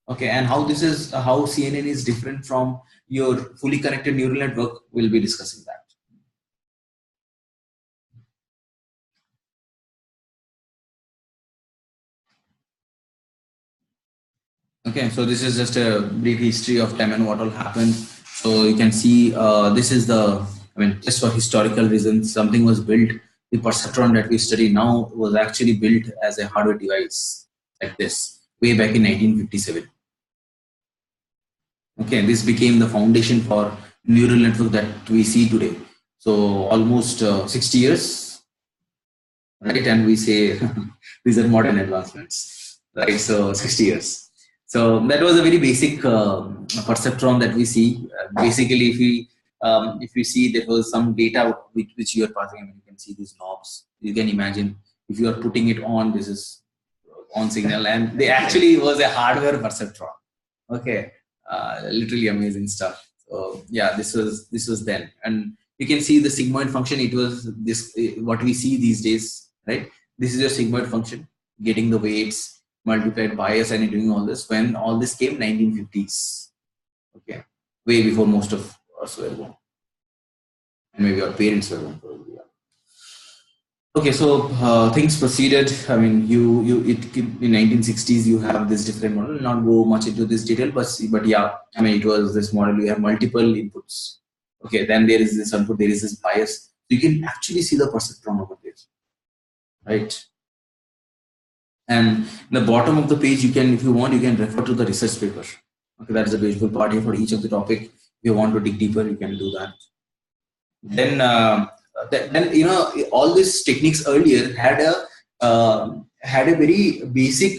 Okay, and how this is how CNN is different from your fully connected neural network, we'll be discussing that. Okay, so this is just a brief history of time and what will happen. So you can see this is the, I mean, just for historical reasons, something was built. The perceptron that we study now was actually built as a hardware device like this way back in 1957. Okay, this became the foundation for neural network that we see today. So almost 60 years, right? And we say these are modern advancements, right? So 60 years. So that was a very basic perceptron that we see. Basically, if we see there was some data which you are passing, I mean, you can see these knobs. You can imagine if you are putting it on, this is on signal, and they actually was a hardware perceptron. Okay, literally amazing stuff. So yeah, this was then, and you can see the sigmoid function. It was this what we see these days, right? This is your sigmoid function, getting the weights multiplied by s and doing all this. When all this came, 1950s. Okay, way before most of us were born, and maybe our parents were born. Probably. Yeah. Okay, so things proceeded. I mean, in 1960s you have this different model. Not go much into this detail, but yeah, I mean, it was this model. You have multiple inputs. Okay, then there is this input. There is this bias. You can actually see the perceptron over there, right? And in the bottom of the page, you can, if you want, you can refer to the research paper. Okay, that's the beautiful part here for each of the topic. If you want to dig deeper, you can do that. Then you know, all these techniques earlier had a very basic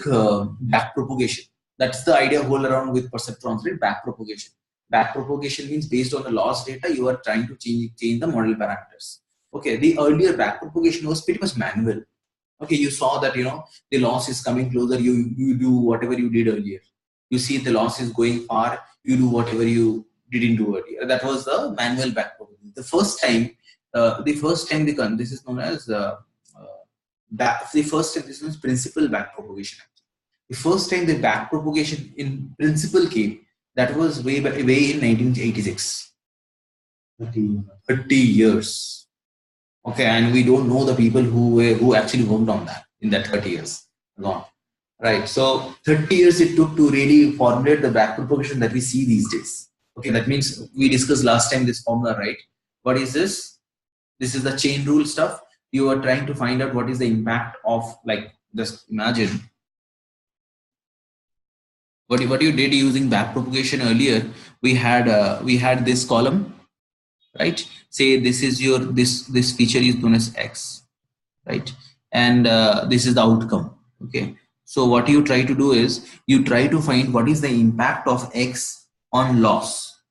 back propagation. That's the idea whole around with perceptrons, right? Back propagation. Back propagation means based on the loss data, you are trying to change the model parameters. Okay, the earlier back propagation was pretty much manual. Okay, you saw that, you know, the loss is coming closer, you do whatever you did earlier. You see the loss is going far, you do whatever you didn't do earlier. That was the manual back propagation. The first time this is known as the first time this was principal back propagation. The first time the back propagation in principle came, that was way in 1986. 30 years. Okay, and we don't know the people who actually worked on that in that 30 years. Gone. Right. So 30 years it took to really formulate the back propagation that we see these days. Okay, that means we discussed last time this formula, right? What is this? This is the chain rule stuff. You are trying to find out what is the impact of, like, just imagine what you did using back propagation earlier. We had this column, right? Say this is your this feature is known as x, right? And this is the outcome. Okay, so what you try to do is you try to find what is the impact of x on loss.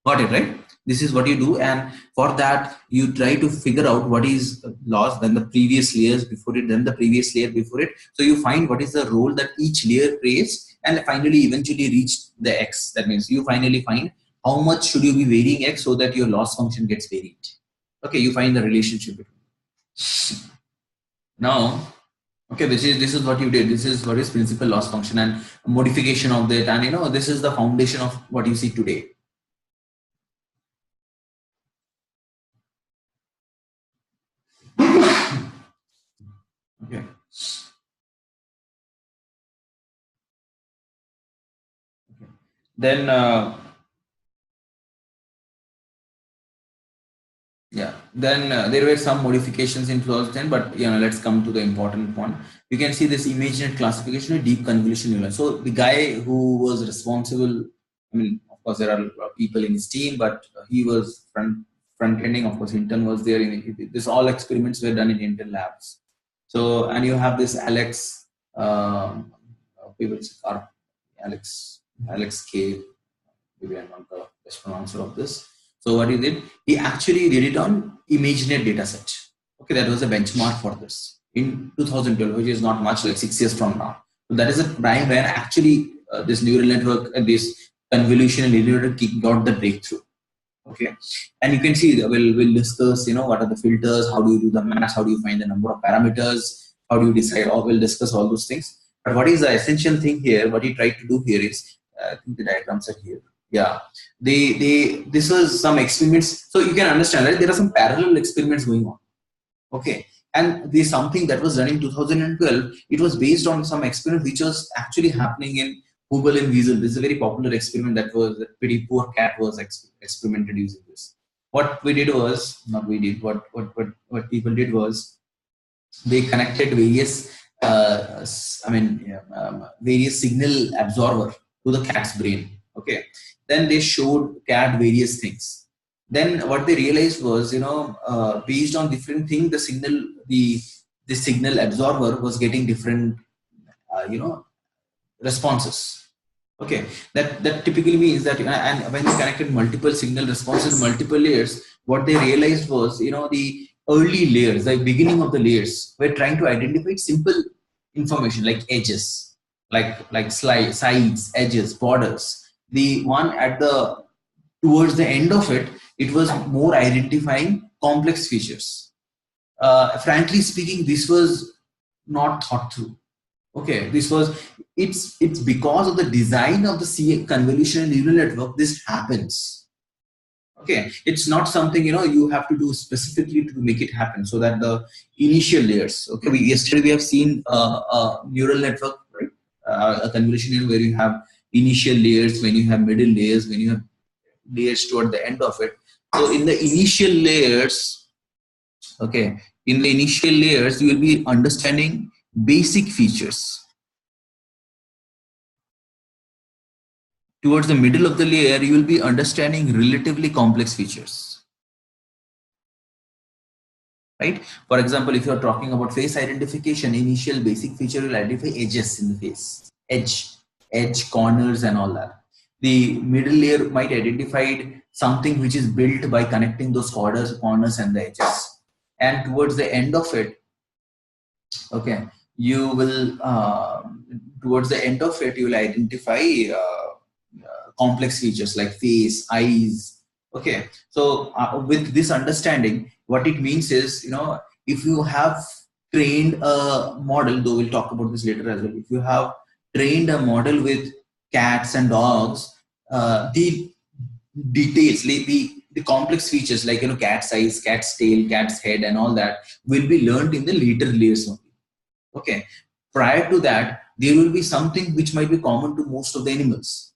Got it, right? This is what you do, and for that you try to figure out what is loss, then the previous layers before it, then the previous layer before it. So you find what is the role that each layer plays, and finally eventually reach the x. That means you finally find how much should you be varying x so that your loss function gets varied. Okay, you find the relationship between. Now, okay, this is what you did. This is what is principal loss function and modification of that, and you know, this is the foundation of what you see today. Okay. Then yeah, then there were some modifications in clause 10, but you know, let's come to the important one. You can see this ImageNet classification of deep convolution neural. So the guy who was responsible, I mean, of course there are people in his team, but he was front ending. Of course, Hinton was there. This all experiments were done in Hinton labs. So, and you have this Alex, Alex K. Maybe I'm not the best pronouncer of this. So what he did, he actually did it on ImageNet dataset. Okay, that was a benchmark for this in 2012, which is not much, like 6 years from now. So that is a time when actually this neural network, this convolutional neural network got the breakthrough. Okay, and you can see we'll discuss, you know, what are the filters, how do you do the math, how do you find the number of parameters, how do you decide, or we'll discuss all those things. But what is the essential thing here? What he tried to do here is, I think the diagrams are here. Yeah, this was some experiments. So you can understand, right? There are some parallel experiments going on. Okay, and this something that was done in 2012. It was based on some experiment which was actually happening in Hubble and Weasel. This is a very popular experiment that was a pretty poor cat was experimented using this. What we did was, not we did, what people did was they connected various various signal absorber to the cat's brain. Okay, then they showed cat various things. Then what they realized was, based on different things, the signal absorber was getting different responses. Okay, that typically means that, and when they connected multiple signal responses, multiple layers, what they realized was, the early layers, the beginning of the layers, were trying to identify simple information like edges, like sides, edges, borders. The one at the towards the end of it, it was more identifying complex features. Frankly speaking, this was not thought through. Okay, this was, it's because of the design of the convolutional neural network this happens. Okay, it's not something, you have to do specifically to make it happen. So that the initial layers. Okay, yesterday we have seen a neural network, right? A convolutional where you have initial layers, when you have middle layers, when you have layers toward the end of it. So in the initial layers, okay, in the initial layers, you will be understanding basic features. Towards the middle of the layer, you will be understanding relatively complex features. Right? For example, if you are talking about face identification, initial basic feature will identify edges in the face, edge, corners, and all that. The middle layer might identify something which is built by connecting those corners, and the edges. And towards the end of it, okay, you will towards the end of it, you will identify complex features like face, eyes. Okay, so with this understanding, what it means is, if you have trained a model, though we'll talk about this later as well, if you have trained a model with cats and dogs, the details, like the complex features, like, cat's eyes, cat's tail, cat's head, and all that will be learned in the later layers only. Okay, prior to that, there will be something which might be common to most of the animals.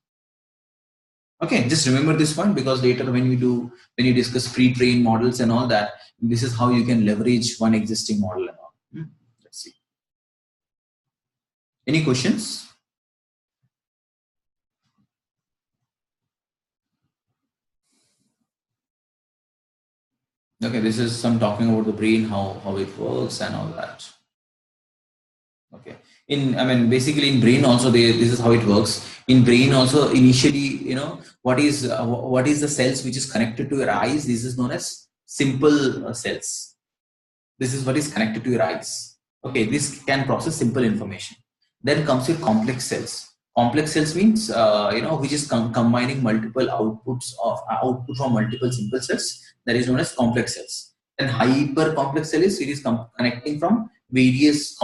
Okay, just remember this point, because later when you discuss pre-trained models and all that, this is how you can leverage one existing model and all. Let's see. Any questions? Okay, this is some talking about the brain, how it works and all that. Okay, basically in brain also, this is how it works. In brain also, initially, what is the cells which is connected to your eyes? This is known as simple cells. This is what is connected to your eyes. Okay, this can process simple information. Then comes your complex cells. Complex cells means, which is combining multiple output from multiple simple cells. That is known as complex cells. Then hyper complex cell is it is connecting from various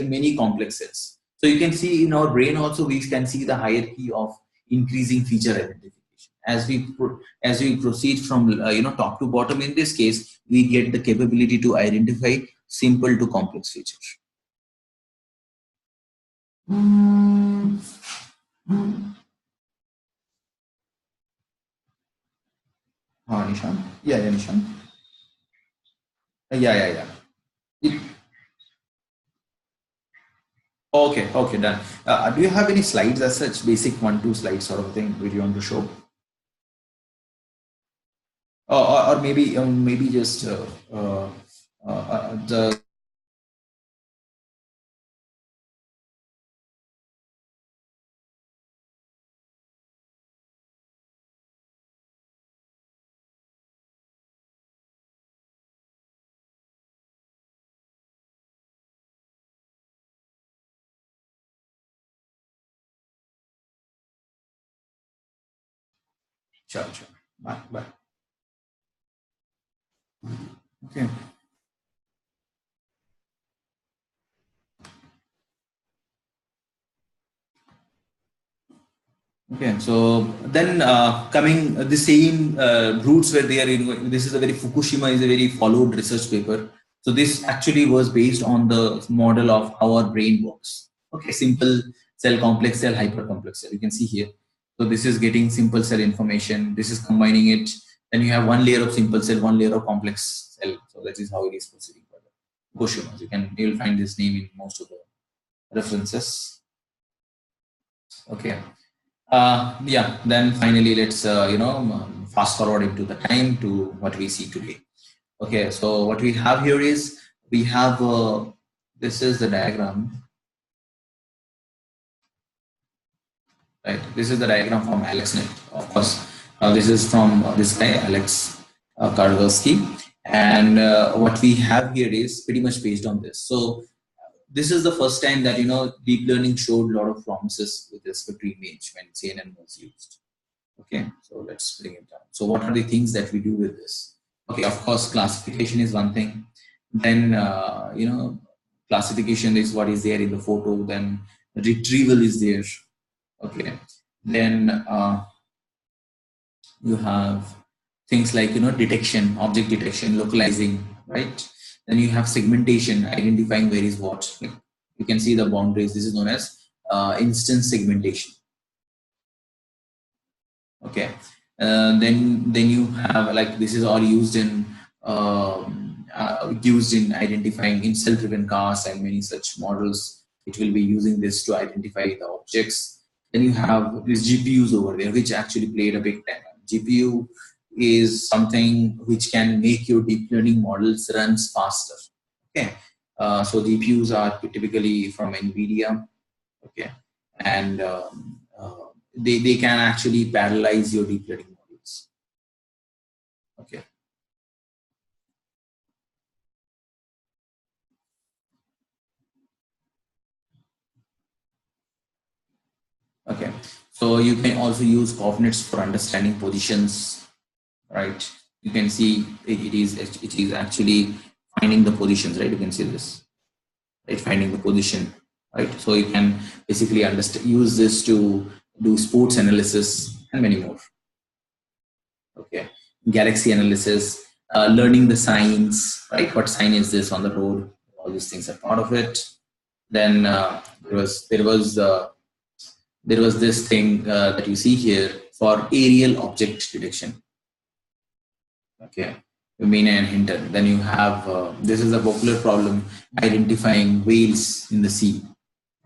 many complex cells. So you can see in our brain also, we can see the hierarchy of increasing feature identification. As we proceed from top to bottom, in this case, we get the capability to identify simple to complex features. Nishan? Yeah, Nishan. Yeah. It- okay, done. Do you have any slides as such, basic 1-2 slides sort of thing, which you want to show? Or maybe just the. Sure. Bye. Okay. Okay, so then coming the same roots were there. This is a very Fukushima is a very followed research paper. So this actually was based on the model of how our brain works. Okay, simple cell, complex cell, hypercomplex cell. You can see here. So this is getting simple cell information. This is combining it. Then you have one layer of simple cell, one layer of complex cell. So that is how it is proceeding further. Fukushima. You'll find this name in most of the references. Okay. Yeah, then finally let's fast forward into the time to what we see today. Okay, so what we have here is we have this is the diagram, right? This is the diagram from AlexNet, of course. This is from this guy Alex Kargowski, and what we have here is pretty much based on this. So this is the first time that deep learning showed a lot of promises with respect to image when CNN was used. Okay, so let's bring it down. So what are the things that we do with this? Okay, of course, classification is one thing. Then, classification is what is there in the photo. Then retrieval is there. Okay. Then you have things like, detection, object detection, localizing, right? Then you have segmentation, identifying where is what. Like you can see the boundaries. This is known as instance segmentation. Okay, then you have like this is all used in identifying in self-driven cars and many such models. It will be using this to identify the objects. Then you have these GPUs over there, which actually played a big time. GPU is something which can make your deep learning models runs faster. Okay, so GPUs are typically from NVIDIA. Okay, and they can actually parallelize your deep learning models. Okay. Okay. So you can also use coordinates for understanding positions, right? You can see it is actually finding the positions, right? You can see this, right? Finding the position, right? So you can basically use this to do sports analysis and many more. Okay, galaxy analysis, learning the signs, right? What sign is this on the road? All these things are part of it. Then there was this thing that you see here for aerial object detection. Okay, Mina and Hinton. Then you have this is a popular problem, identifying whales in the sea.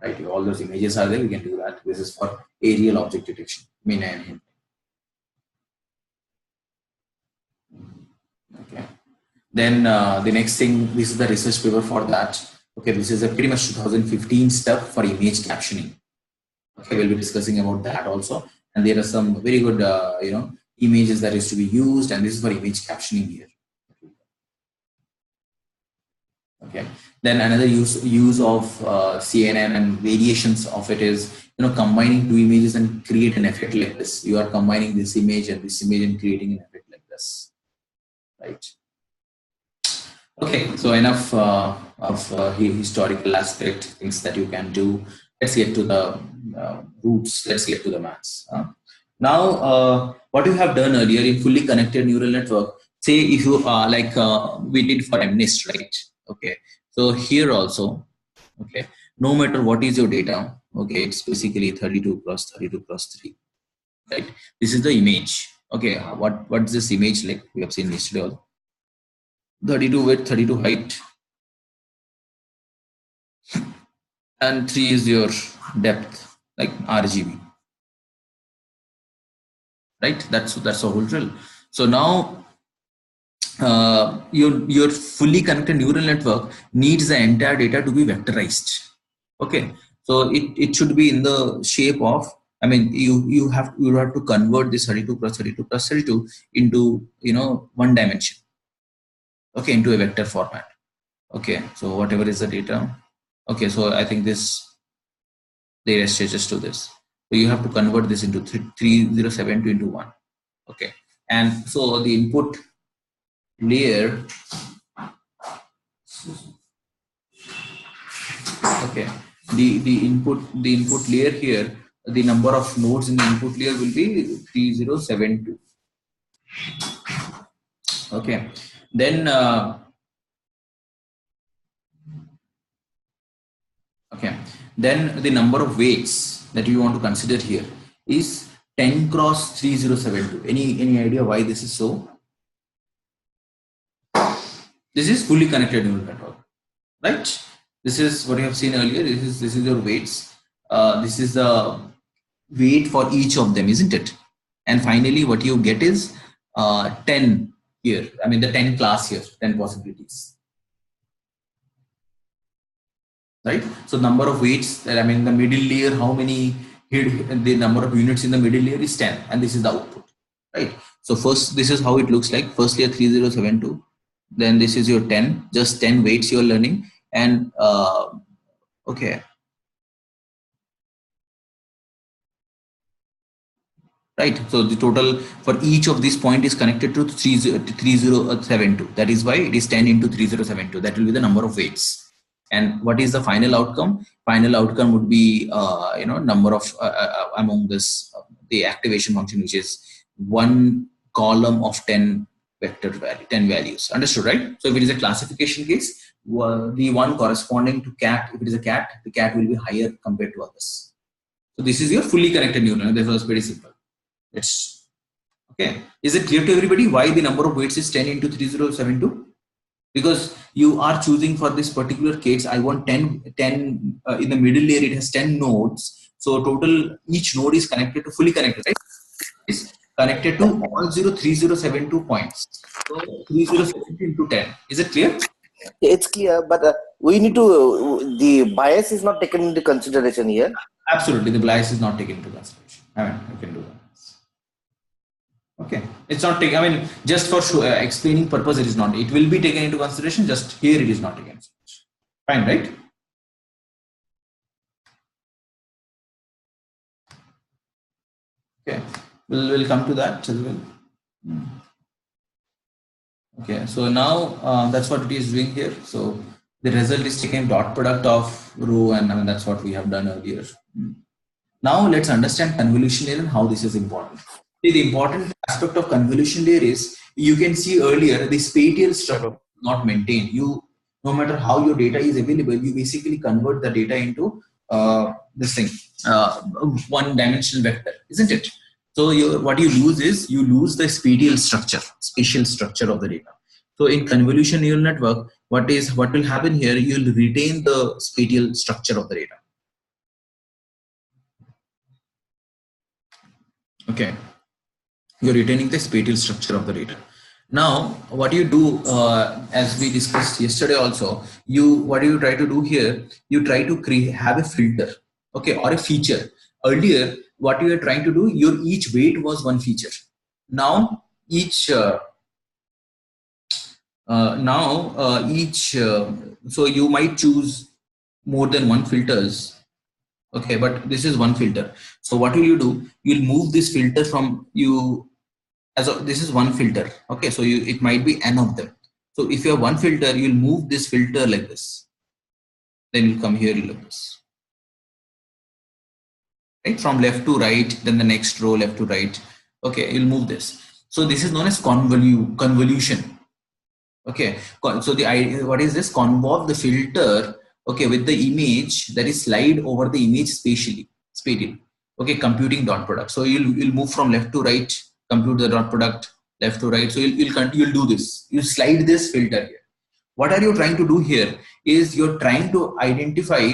Right, all those images are there. We can do that. This is for aerial object detection, Mina and Hinton. Okay. Then the next thing, this is the research paper for that. Okay, this is a pretty much 2015 stuff for image captioning. Okay, we'll be discussing about that also. And there are some very good, images that is to be used, and this is for image captioning here. Okay. Then another use of CNN and variations of it is combining two images and create an effect like this. You are combining this image and creating an effect like this, right? Okay, so enough of historical aspect, things that you can do. Let's get to the roots. Let's get to the maths. Now, what you have done earlier in fully connected neural network, say if you we did for MNIST, right? Okay, so here also, okay, no matter what is your data, okay, it's basically 32 plus 32 plus 3, right? This is the image. Okay, what's this image like? We have seen yesterday also. 32 width, 32 height, and 3 is your depth, like RGB, right? That's the whole drill. So now your fully connected neural network needs the entire data to be vectorized. Okay, so it should be in the shape of, I mean, you have to convert this 32 plus 32 plus 32 into one dimension. Okay, into a vector format. Okay, so whatever is the data. Okay, so I think this data stretches to this. So you have to convert this into 307 into 1. Okay, and so the input layer, okay, the input layer here the number of nodes in the input layer will be 3072. Okay, then okay, then the number of weights that you want to consider here is 10 cross 3072. Any idea why this is so? This is fully connected neural network, right? This is what you have seen earlier. This is your weights. This is the weight for each of them, isn't it? And finally, what you get is 10 here. I mean, the 10 class here, 10 possibilities, right? So number of weights, I mean, the middle layer, how many, the number of units in the middle layer is 10, and this is the output, right? So first, this is how it looks like. First layer 3072, then this is your 10, just 10 weights you're learning. And okay, right? So the total for each of these point is connected to 3072. That is why it is 10 into 3072. That will be the number of weights. And what is the final outcome? Final outcome would be number of among this the activation function, which is one column of 10 vector value, 10 values. Understood, right? So if it is a classification case, the one corresponding to cat, if it is a cat, the cat will be higher compared to others. So this is your fully connected neural network. That was pretty simple. It's okay. Is it clear to everybody why the number of weights is 10 into 3072? Because you are choosing for this particular case, I want 10 in the middle layer, it has 10 nodes. So total, each node is connected to fully connected, right? Is connected to all 3072 points. So 3072 into 10. Is it clear? It's clear, but we need to, the bias is not taken into consideration here. Absolutely, the bias is not taken into consideration. I mean, you can do that. Okay, it's not taken. I mean, just for explaining purpose, it is not. It will be taken into consideration. Just here, it is not taken into consideration. Fine, right? Okay, we'll come to that as well. Okay, so now that's what it is doing here. So the result is taking dot product of row, and I mean that's what we have done earlier. Now let's understand convolution layer and how this is important. See, the important aspect of convolution layer is you can see earlier the spatial structure not maintained. You, no matter how your data is available, you basically convert the data into this thing, one dimensional vector, isn't it? So what you lose is you lose the spatial structure of the data. So in convolution neural network, what will happen here? You will retain the spatial structure of the data. Okay, you're retaining the spatial structure of the data. Now, what you do, as we discussed yesterday also, what do you try to do here? You try to have a filter, okay, or a feature. Earlier, what you are trying to do, your each weight was one feature. Now, each so you might choose more than one filters. Okay, but this is one filter. So what will you do? You'll move this filter from you. This is one filter. Okay, so it might be n of them. So if you have one filter, you'll move this filter like this. Then you'll come here like this. Right, from left to right, then the next row left to right. Okay, you'll move this. So this is known as convolution. Okay, so the idea, what is this? Convolve the filter, okay, with the image that is slide over the image spatially. Okay, computing dot product. So you'll move from left to right, compute the dot product, left to right. So you'll do this. You slide this filter here. What are you trying to do here? Is you're trying to identify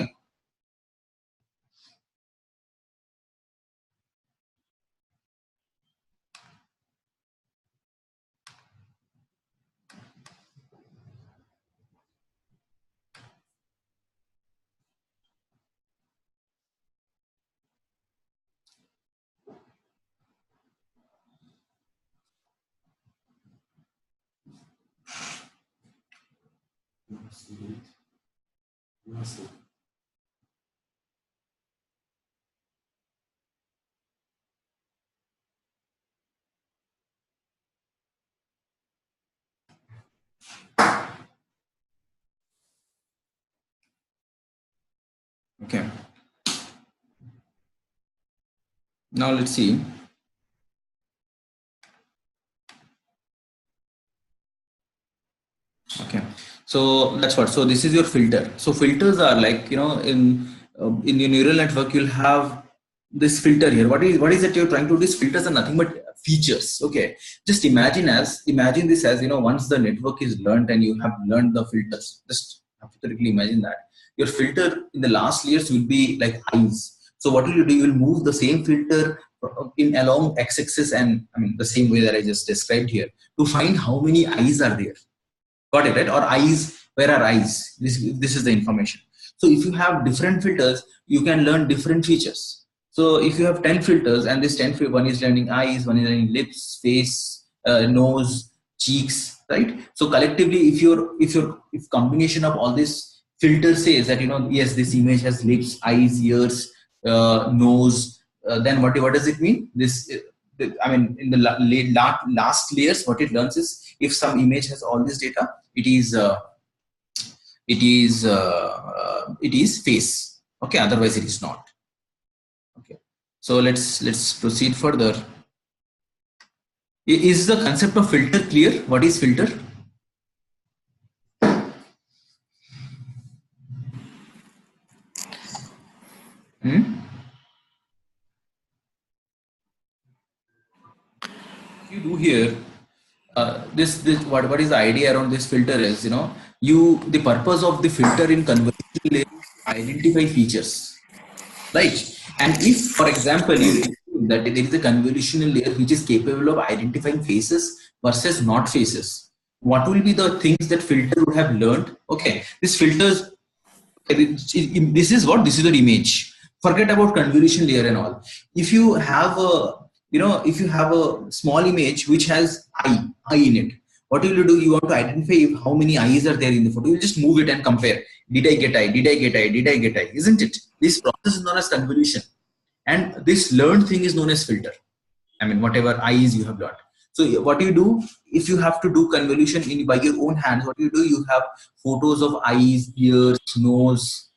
okay. Now let's see. Okay, so that's what. So this is your filter. So filters are like, in your neural network you'll have this filter here. What is it you're trying to do? These filters are nothing but features. Okay, just imagine this as, once the network is learned and you have learned the filters. Just hypothetically imagine that your filter in the last layers will be like eyes. So what will you do? You will move the same filter in along x-axis, and I mean the same way that I just described here, to find how many eyes are there. Got it, right? Or eyes, where are eyes? This is the information. So if you have different filters, you can learn different features. So if you have 10 filters, and this 10 one is learning eyes, one is learning lips, face, nose, cheeks, right? So collectively, if combination of all this filter says that, yes, this image has lips, eyes, ears, nose, then what does it mean? I mean, in the last layers, what it learns is, if some image has all this data, it is face. Okay, otherwise it is not. Okay, so let's proceed further. Is the concept of filter clear? What is filter? You do here, this what is the idea around this filter is, the purpose of the filter in convolution layer is to identify features, right? And if, for example, you assume that there is a convolutional layer which is capable of identifying faces versus not faces, what will be the things that filter would have learned? Okay, this filters, this is your image. Forget about convolution layer and all. If you have a small image which has eye in it, what will you do? You want to identify how many eyes are there in the photo. You just move it and compare. Did I get eye? Did I get eye? Did I get eye? Isn't it? This process is known as convolution, and this learned thing is known as filter. I mean, whatever eyes you have learned. So what you do, if you have to do convolution by your own hands, what you do, you have photos of eyes, ears, nose,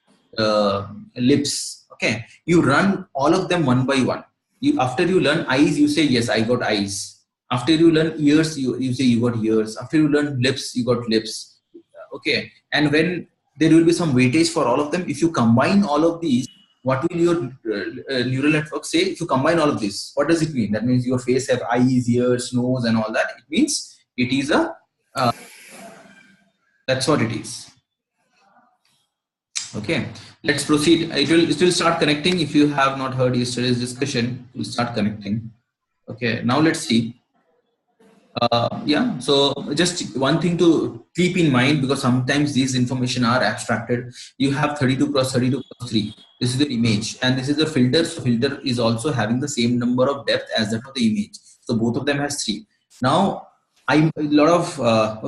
lips. Okay, you run all of them one by one. After you learn eyes, you say yes, I got eyes. After you learn ears, you say you got ears. After you learn lips, you got lips. Okay, and when there will be some weightage for all of them, if you combine all of these, what will your neural network say? If you combine all of this, what does it mean? That means your face have eyes, ears, nose, and all that. It means it is a that's what it is. Okay, let's proceed. It will start connecting. If you have not heard yesterday's discussion, it will start connecting. Okay, now let's see. Yeah, so just one thing to keep in mind, because sometimes these information are abstracted. You have 32 cross 32 cross 3. This is the image, and this is the filter. So filter is also having the same number of depth as that of the image. So both of them has 3. Now, I'm a lot of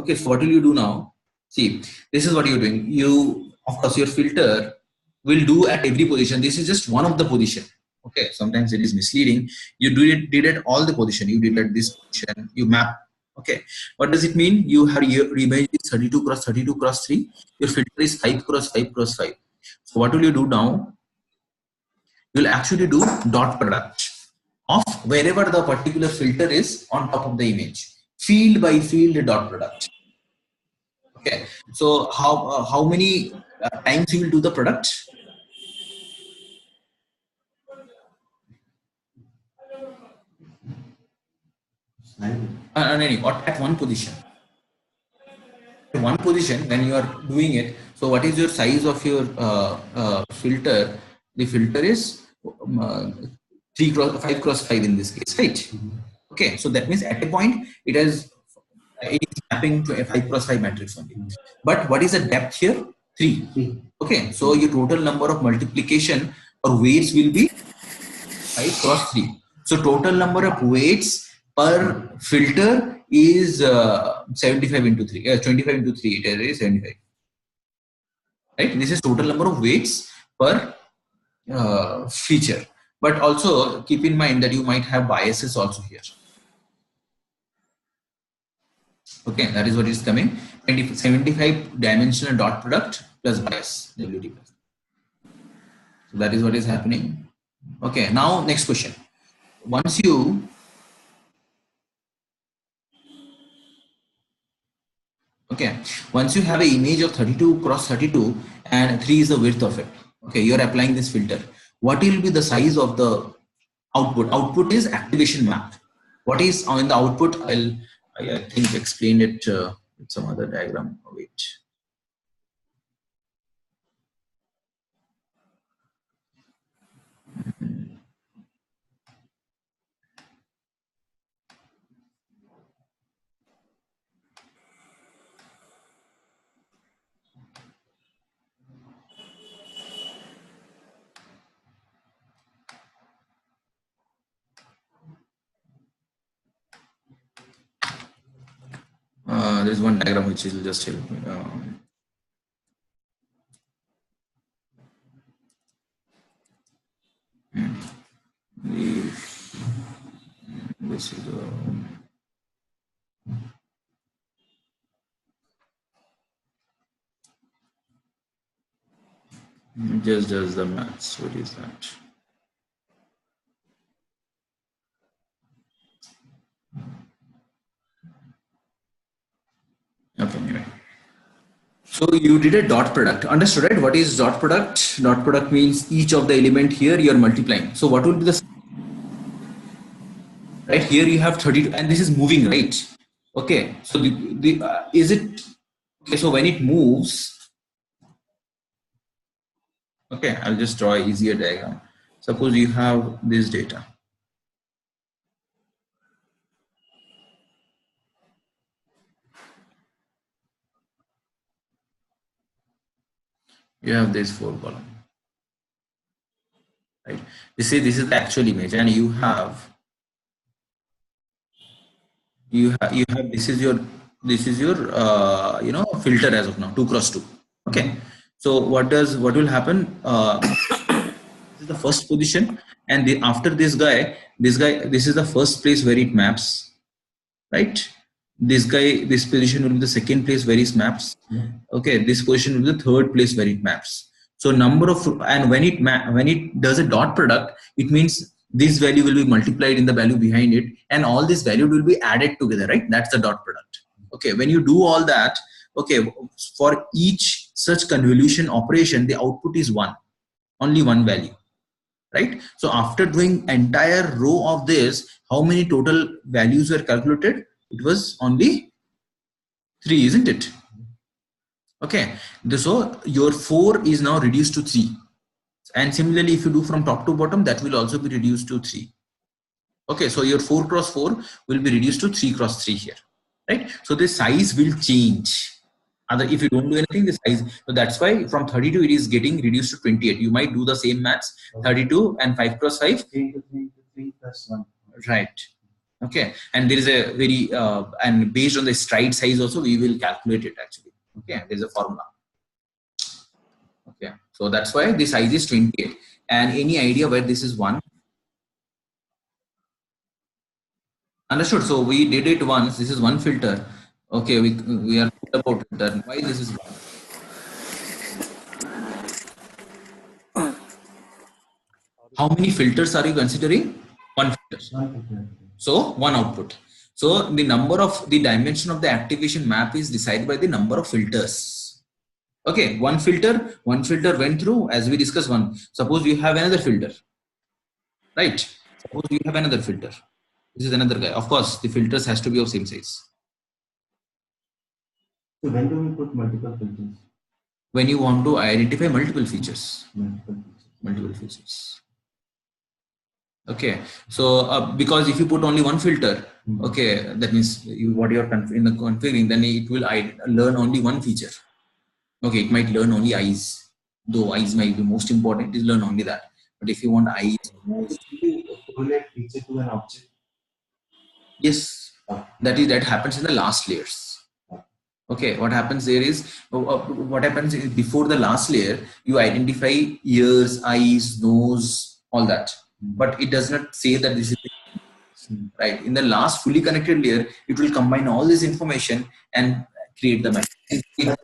okay. So what will you do now? See, this is what you're doing. Of course, your filter will do at every position. This is just one of the position. Okay, sometimes it is misleading. You did it all the position. You did it this position. You map. Okay, what does it mean? You have your image is 32 cross 32 cross 3. Your filter is 5 cross 5 cross 5. So what will you do now? You'll actually do dot product of wherever the particular filter is on top of the image. Field by field dot product. Okay, so how many times you will do the product? No, at one position. One position when you are doing it. So what is your size of your filter? The filter is 3 cross 5 cross 5 in this case, right? Okay, so that means at a point it is mapping to a 5 cross 5 matrix only. But what is the depth here? 3. Okay, so your total number of multiplication or weights will be 5 cross 3. So total number of weights per filter is 75 into 3. 25 into 3, it is 75. Right? This is total number of weights per feature. But also keep in mind that you might have biases also here. Okay, that is what is coming. 75 dimensional dot product plus bias, WD plus. So that is what is happening. Okay, now next question. once you okay, once you have an image of 32 cross 32 and 3 is the width of it. Okay, you're applying this filter. What will be the size of the output? Output is activation map. What is on the output? I think explain it with some other diagram. Wait. There's one diagram which will just help me. This is just does the maths. What is that? Okay, anyway. So you did a dot product. Understood, right? What is dot product? Dot product means each of the element here you're multiplying. So what will be the right here you have 32 and this is moving, right? Okay. So is it okay? So when it moves, okay, I'll just draw an easier diagram. Suppose you have this data. You have this 4 column, right? This is the actual image, and you have this is your filter as of now 2 cross 2. Okay. So what will happen? This is the first position, and after this guy, this is the first place where it maps, right? This position will be the second place where it maps. Okay, this position will be the third place where it maps. So number of, and when it does a dot product, it means this value will be multiplied in the value behind it, and all this value will be added together, right? That's the dot product. Okay, when you do all that, okay, for each such convolution operation, the output is one, only one value, right? So after doing entire row of this, how many total values were calculated? It was only 3, isn't it? Okay, so your 4 is now reduced to 3, and similarly if you do from top to bottom, that will also be reduced to 3. Okay, so your 4 cross 4 will be reduced to 3 cross 3 here, right? So the size will change. If you don't do anything, the size, so that's why from 32 it is getting reduced to 28. You might do the same maths, 32 and 5 cross 5. 3 plus 1. Right. Okay, and there is a very and based on the stride size also we will calculate it actually. Okay, there is a formula. Okay, so that's why the size is 28. And any idea where this is 1? Understood. So we did it once. This is one filter. Okay, we are about it. Then why this is 1? How many filters are you considering? One filter. So one output. So the dimension of the activation map is decided by the number of filters. Okay, one filter went through, as we discussed one. Suppose you have another filter, right? Suppose you have another filter. This is another guy. Of course, the filters has to be of same size. So when do we put multiple filters? When you want to identify multiple features. Multiple features. Okay, so because if you put only one filter, okay, that means what you are configuring, then it will learn only one feature. Okay, it might learn only eyes, though eyes might be most important. It is learn only that. But if you want eyes, correlate feature to an object. Yes, that happens in the last layers. Okay, what happens there is before the last layer, you identify ears, eyes, nose, all that. But it does not say that this is right. In the last fully connected layer, it will combine all this information and create the map.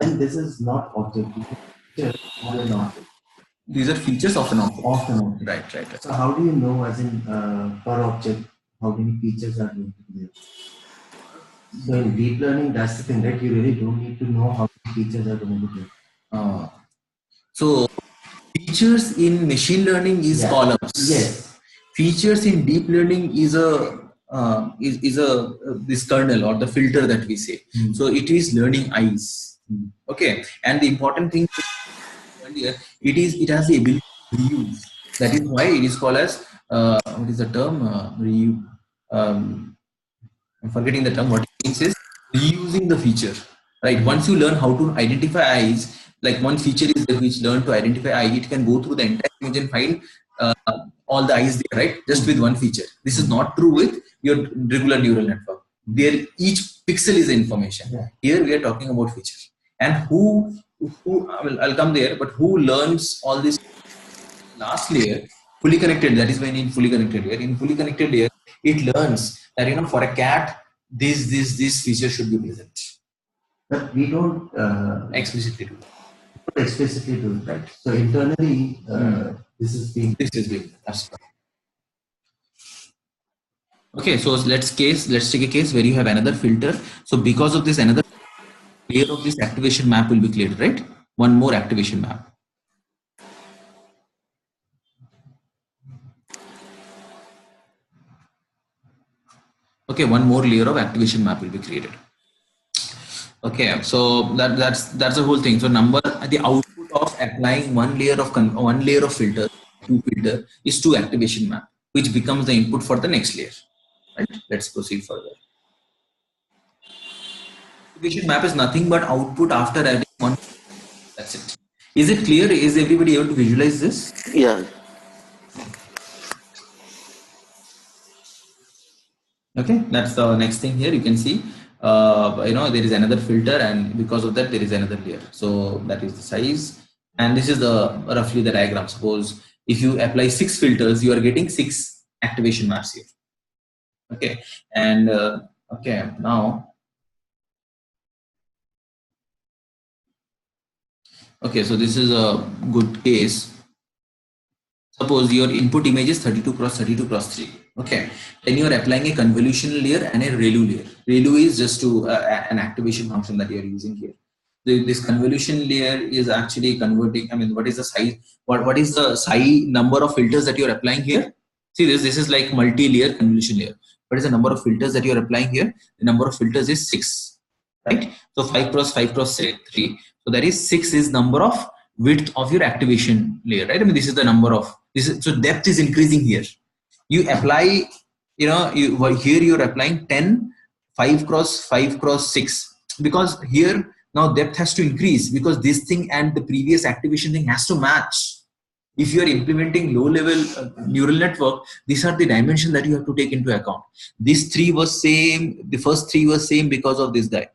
And this is not object. Just not an object. These are features of an object. Of an object. Right. So how do you know, as in per object, how many features are going to be there? So in deep learning, that's the thing, right? You really don't need to know how many features are going to be there. So features in machine learning is columns. Yes. Features in deep learning is a this kernel or the filter that we say. So it is learning eyes. Okay, and the important thing earlier, it has the ability to reuse. That is why it is called as what is the term reuse. I'm forgetting the term. What it means is reusing the feature. Right. Once you learn how to identify eyes, like one feature is there which learn to identify eye, it can go through the entire image and find all the eyes there, right? Just with one feature. This is not true with your regular neural network. There, each pixel is information. Here we are talking about features. And who I'll come there, but who learns all this last layer, fully connected, that is when in fully connected layer. In fully connected layer, it learns that for a cat, this feature should be present. But we don't Explicitly do. Explicitly do it, right? So internally, this is being. That's right. Okay, so let's take a case where you have another filter. So because of this, another layer of this activation map will be cleared, right? One more activation map. Okay, one more layer of activation map will be created. Okay, so that's the whole thing. So the output of applying one layer of filter, is two activation map, which becomes the input for the next layer. Right? Let's proceed further. Activation map is nothing but output after adding one. That's it. Is it clear? Is everybody able to visualize this? Yeah. Okay, that's the next thing here. You can see, there is another filter, and because of that, there is another layer. So that is the size, and this is roughly the diagram. Suppose if you apply 6 filters, you are getting 6 activation maps here. Okay, and okay, now, okay, so this is a good case. Suppose your input image is 32 cross 32 cross 3. Okay, then you are applying a convolution layer and a ReLU layer. ReLU is just an activation function that you are using here. This convolution layer is actually converting. What is the size? What is the size number of filters that you are applying here? See this. This is like multi-layer convolution layer. What is the number of filters that you are applying here? The number of filters is 6, right? So 5 cross 5 cross 3. So that is 6 is number of width of your activation layer, right? This is the number of so depth is increasing here. You apply, here you're applying 10, 5 cross 5 cross 6, because here now depth has to increase because this thing and the previous activation thing has to match. If you are implementing low level neural network, these are the dimensions that you have to take into account. This 3 was same, the first 3 was same because of this guy.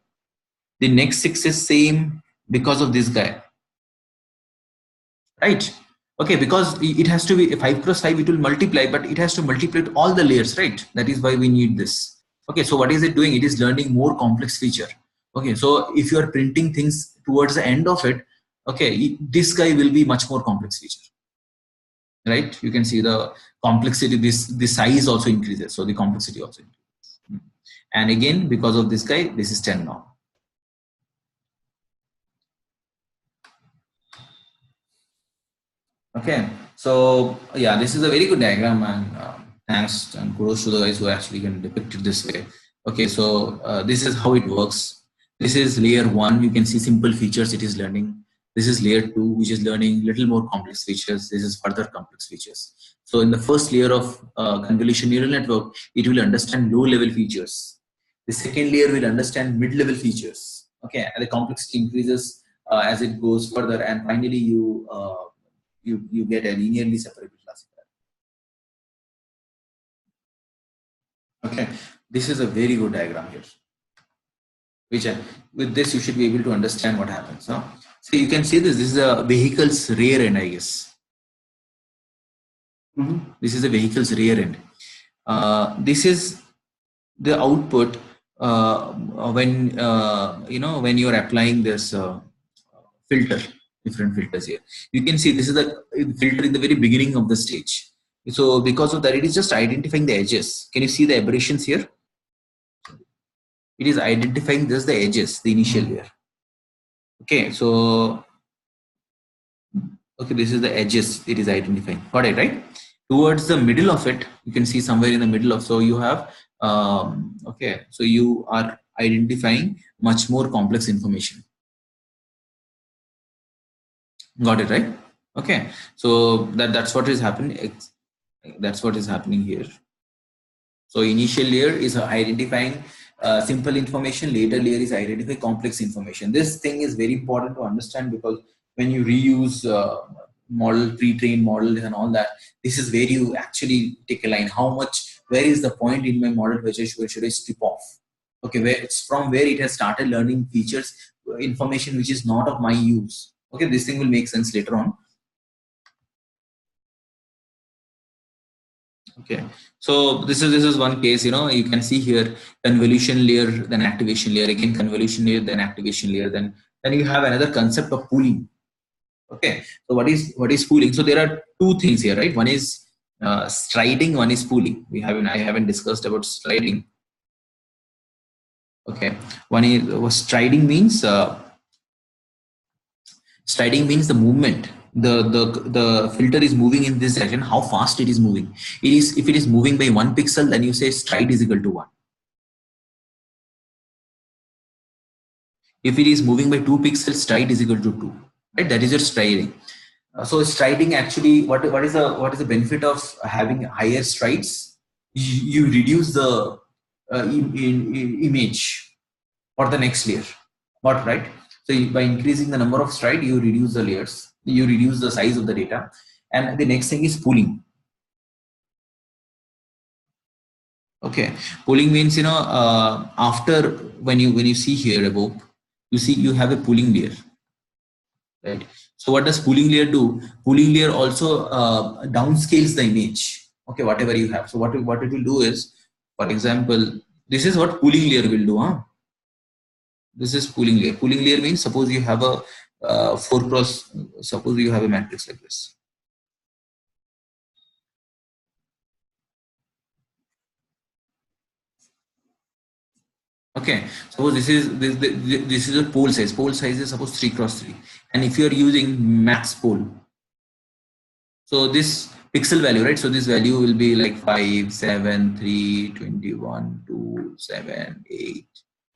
The next 6 is same because of this guy. Right? Okay, because it has to be 5 cross 5, it will multiply, but it has to multiply to all the layers, right? That is why we need this. Okay, so what is it doing? It is learning more complex feature. Okay, so if you are printing things towards the end of it, okay, this guy will be much more complex feature. Right? You can see the complexity, the size also increases, so the complexity also increases. And again, because of this guy, this is 10 now. Okay, so yeah, this is a very good diagram, and thanks and kudos to the guys who actually can depict it this way. Okay, so this is how it works. This is layer 1. You can see simple features it is learning. This is layer 2, which is learning little more complex features. This is further complex features. So in the first layer of convolution neural network, it will understand low level features. The second layer will understand mid level features. Okay, and the complexity increases as it goes further, and finally you get a linearly separable classifier. Okay, this is a very good diagram here. Which with this you should be able to understand what happens. Huh? So you can see this. This is a vehicle's rear end, I guess. This is a vehicle's rear end. This is the output when when you are applying this filter. different filters here. You can see this is the filter in the very beginning of the stage. So because of that, it is just identifying the edges. Can you see the aberrations here? It is identifying just the edges, the initial layer. Okay, so okay, this is the edges it is identifying. Got it, right? Towards the middle of it, you can see somewhere in the middle of, so you have okay, so you are identifying much more complex information. Got it, right? Okay, so that's what is happening. That's what is happening here. So initial layer is identifying simple information, later layer is identifying complex information. This thing is very important to understand, because when you reuse model, pre-trained models and all that, this is where you actually take a line. How much, where is the point in my model which should I strip off? Okay, where it's from, where it has started learning features, information which is not of my use. Okay, this thing will make sense later on. Okay, so this is one case. You can see here convolution layer, then activation layer, again convolution layer, then activation layer, then you have another concept of pooling. Okay, so what is pooling? So there are two things here, right? One is striding, one is pooling. I haven't discussed about striding. Okay, one is striding means the movement. The filter is moving in this direction. How fast it is moving? If it is moving by 1 pixel, then you say stride is equal to 1. If it is moving by 2 pixels, stride is equal to 2. Right? That is your striding. So striding actually, what is the benefit of having higher strides? You reduce the image for the next layer. What, right? So by increasing the number of stride, you reduce the layers, you reduce the size of the data. And the next thing is pooling. Okay, pooling means after when you see here above, you have a pooling layer, right? So what does pooling layer do? Pooling layer also downscales the image. Okay, whatever you have. So what it will do is, for example, this is what pooling layer will do. This is pooling layer. Pooling layer means, suppose you have a 4x, suppose you have a matrix like this. Okay, suppose this is a pole size. Pole size is suppose 3x3, and if you are using max pole, so this pixel value, right? So this value will be like 5, 7, 3, 21, 2, 7, 8.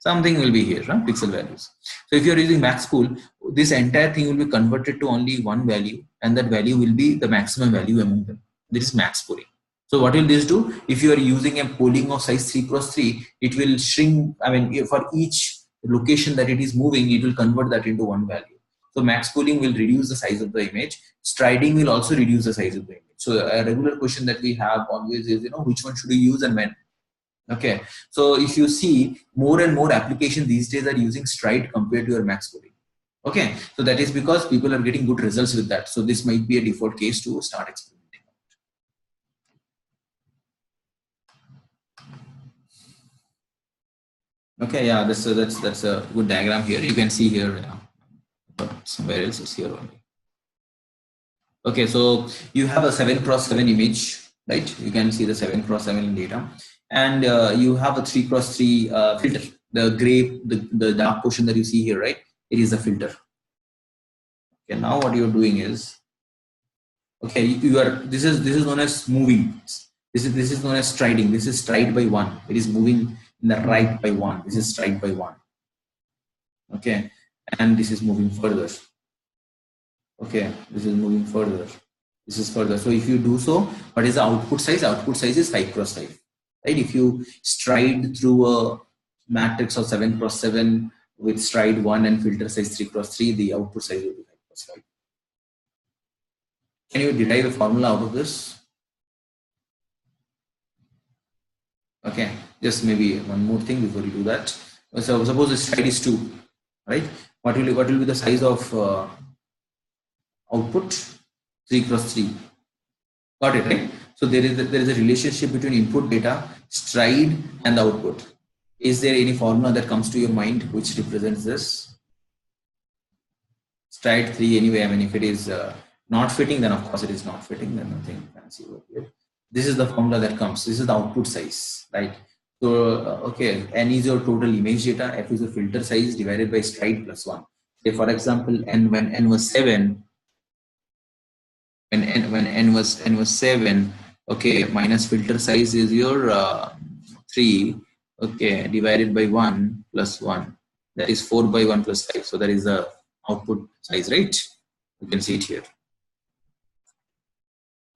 Something will be here, right? Pixel values. So if you are using max pool, this entire thing will be converted to only one value, and that value will be the maximum value among them. This is max pooling. So what will this do? If you are using a pooling of size 3x3, it will shrink. I mean, for each location that it is moving, it will convert that into one value. So max pooling will reduce the size of the image. Striding will also reduce the size of the image. So a regular question that we have always is, which one should you use and when? Okay, so if you see, more and more applications these days are using stride compared to your max pooling. Okay, so that is because people are getting good results with that. So this might be a default case to start experimenting. Okay, yeah, that's a good diagram here. You can see here, but somewhere else is here only. Okay, so you have a 7x7 image, right? You can see the 7x7 data, and you have a 3x3 filter. The gray, the dark portion that you see here, right? It is a filter. Okay, now what you're doing is, okay, this is known as moving. This is known as striding. This is stride by 1. It is moving in the right by 1. This is stride by 1. Okay, and this is moving further. Okay, this is moving further. This is further. So if you do so, what is the output size? Output size is 5x5. Right? If you stride through a matrix of 7x7 with stride 1 and filter size 3x3, the output size will be 5x5. Can you derive a formula out of this? Okay, just maybe one more thing before you do that. So suppose the stride is 2, right? What will be the size of output? 3x3. Got it, right? So there is a relationship between input data, stride, and the output. Is there any formula that comes to your mind which represents this? stride 3 anyway. I mean, if it is not fitting, then of course it is not fitting, then nothing fancy over here. This is the formula that comes. This is the output size, right? So, okay, n is your total image data, f is the filter size divided by stride plus 1. Say, for example, when n was 7, when n was 7, okay, minus filter size is your 3, okay, divided by 1 plus 1. That is 4 by 1 plus 5. So that is the output size, right? You can see it here.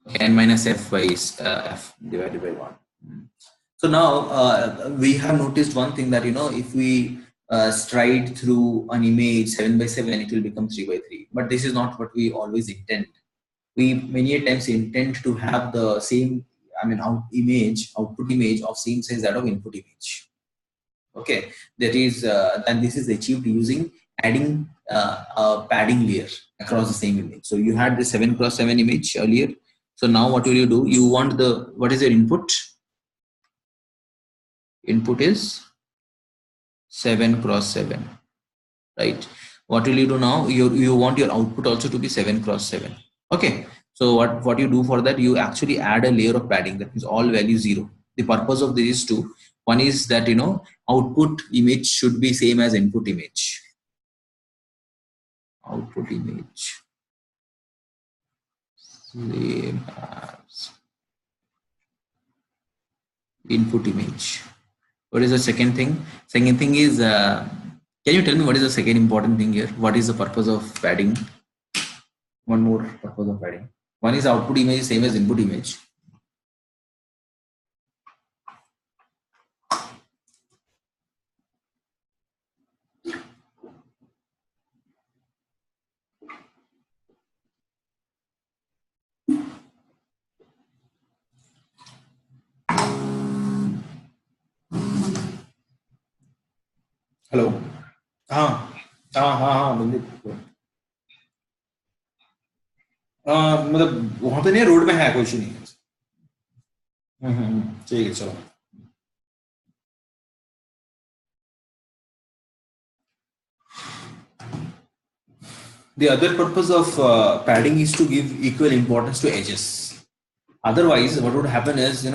Okay, n minus f by f divided by 1. So now we have noticed one thing, that if we stride through an image 7 by 7, it will become 3 by 3. But this is not what we always intend. We many times intend to have the same, I mean, output image of same size that of input image. Okay, that is, and this is achieved using adding a padding layer across the same image. So you had the 7 cross 7 image earlier. So now what will you do? You want what is your input? Input is 7 cross 7, right? What will you do now? You want your output also to be 7 cross 7. Okay, so what you do for that, you actually add a layer of padding, that means all values 0. The purpose of this is two. One is that output image should be same as input image. Output image same as input image. What is the second thing? Second thing is, can you tell me what is the second important thing here? What is the purpose of padding? One more purpose of padding. One is output image same as input image. Hello हाँ हाँ हाँ हाँ बंदे मतलब वहां पे नहीं, road में है, कोई इशू नहीं है। ठीक है, चलो। The other purpose of padding is to give equal importance to edges. Otherwise, what would happen is,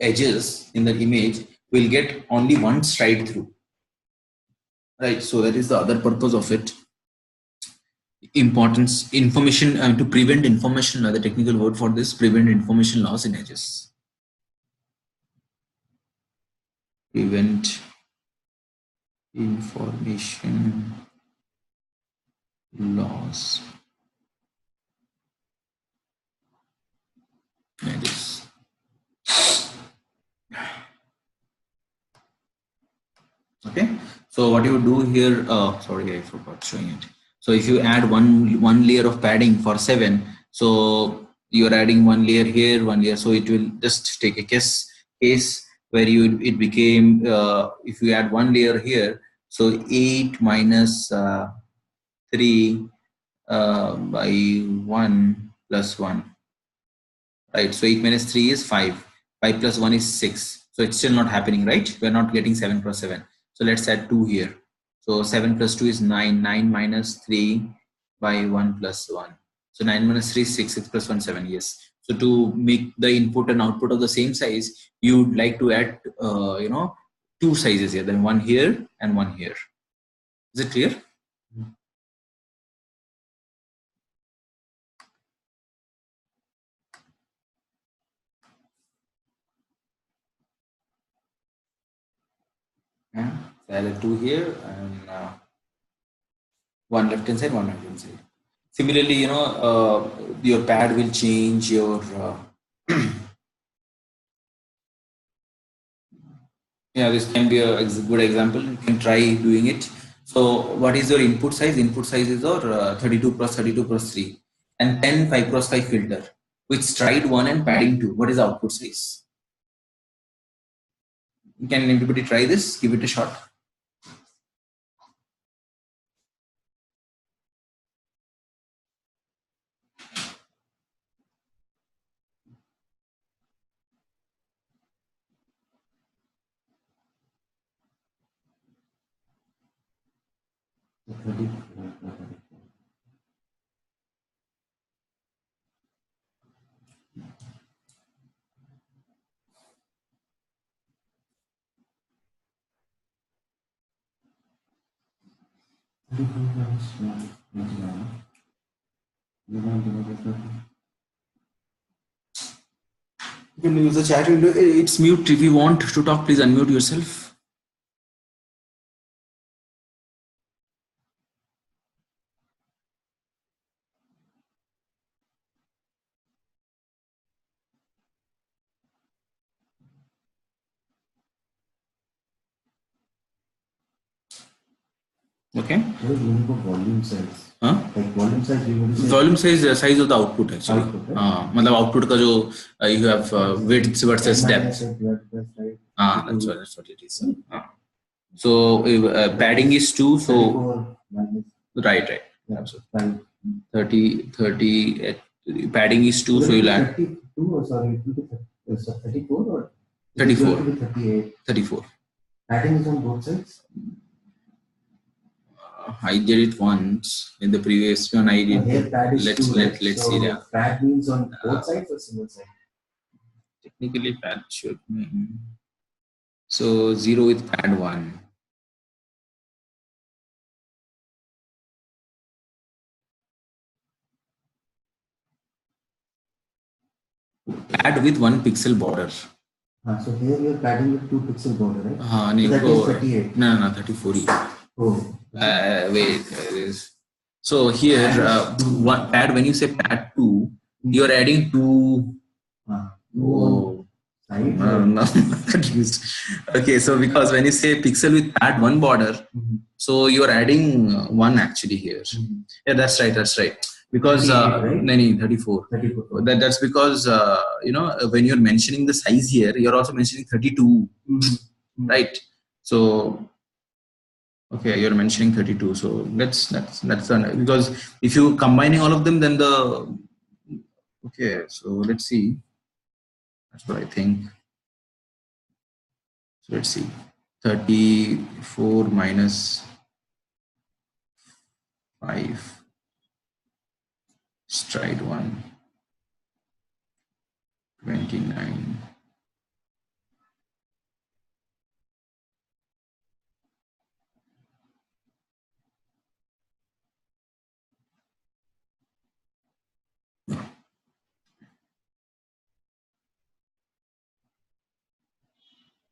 edges in the image will get only one stride through. Right, so that is the other purpose of it. Information to prevent information, the technical word for this, prevent information loss in edges. Prevent information loss in edges. Okay, so what you do here, sorry, I forgot showing it. So if you add one layer of padding for 7, so you're adding one layer here, one layer, so it will just take a case where it became, if you add one layer here, so 8 minus 3 by 1 plus 1, right? So 8 minus 3 is 5, 5 plus 1 is 6, so it's still not happening, right? We're not getting 7 cross 7. So let's add 2 here. So 7 plus 2 is 9. 9 minus 3 by 1 plus 1. So 9 minus 3 is 6. 6 plus 1, 7. Yes. So to make the input and output of the same size, you'd like to add, two sizes here. Then one here and one here. Is it clear? Yeah. So I'll add 2 here and one left hand side, one right hand side. Similarly, your pad will change your yeah, this can be a good example. You can try doing it. So what is your input size? Input size is your 32 cross 32 cross 3 and 10 5 cross 5 filter with stride 1 and padding 2. What is the output size? Can everybody try this? Give it a shot. You can use the chat window. It's mute. If you want to talk, please unmute yourself. Okay. Volume size. Huh? Like volume size, you will say Volume size size of the output actually. Output, right? मतलब output का जो you have width versus depth. That's what it is. So padding is 2. So right. Absolutely. 30. Padding is 2. So you'll add 32 or sorry, 34 or 34. 38. 34. Padding is on both sides. I did it once in the previous one. I did. Let's see that. Pad means on both sides or single side? Technically, pad should mean. So 0 with pad 1. Pad with 1 pixel border. So here we are padding with 2 pixel border, right? So that is 38. No, 34. Oh. Wait. So here, one pad. When you say pad 2, you are adding 2. Oh. No, confused. Okay, so because when you say pixel with pad 1 border, so you are adding 1 actually here. Yeah, that's right. Because 34. That's because when you're mentioning the size here, you're also mentioning 32, right? So okay, you're mentioning 32. So that's because if you combining all of them, then the okay. So let's see. That's what I think. So let's see. 34 minus 5. Stride 1. 29.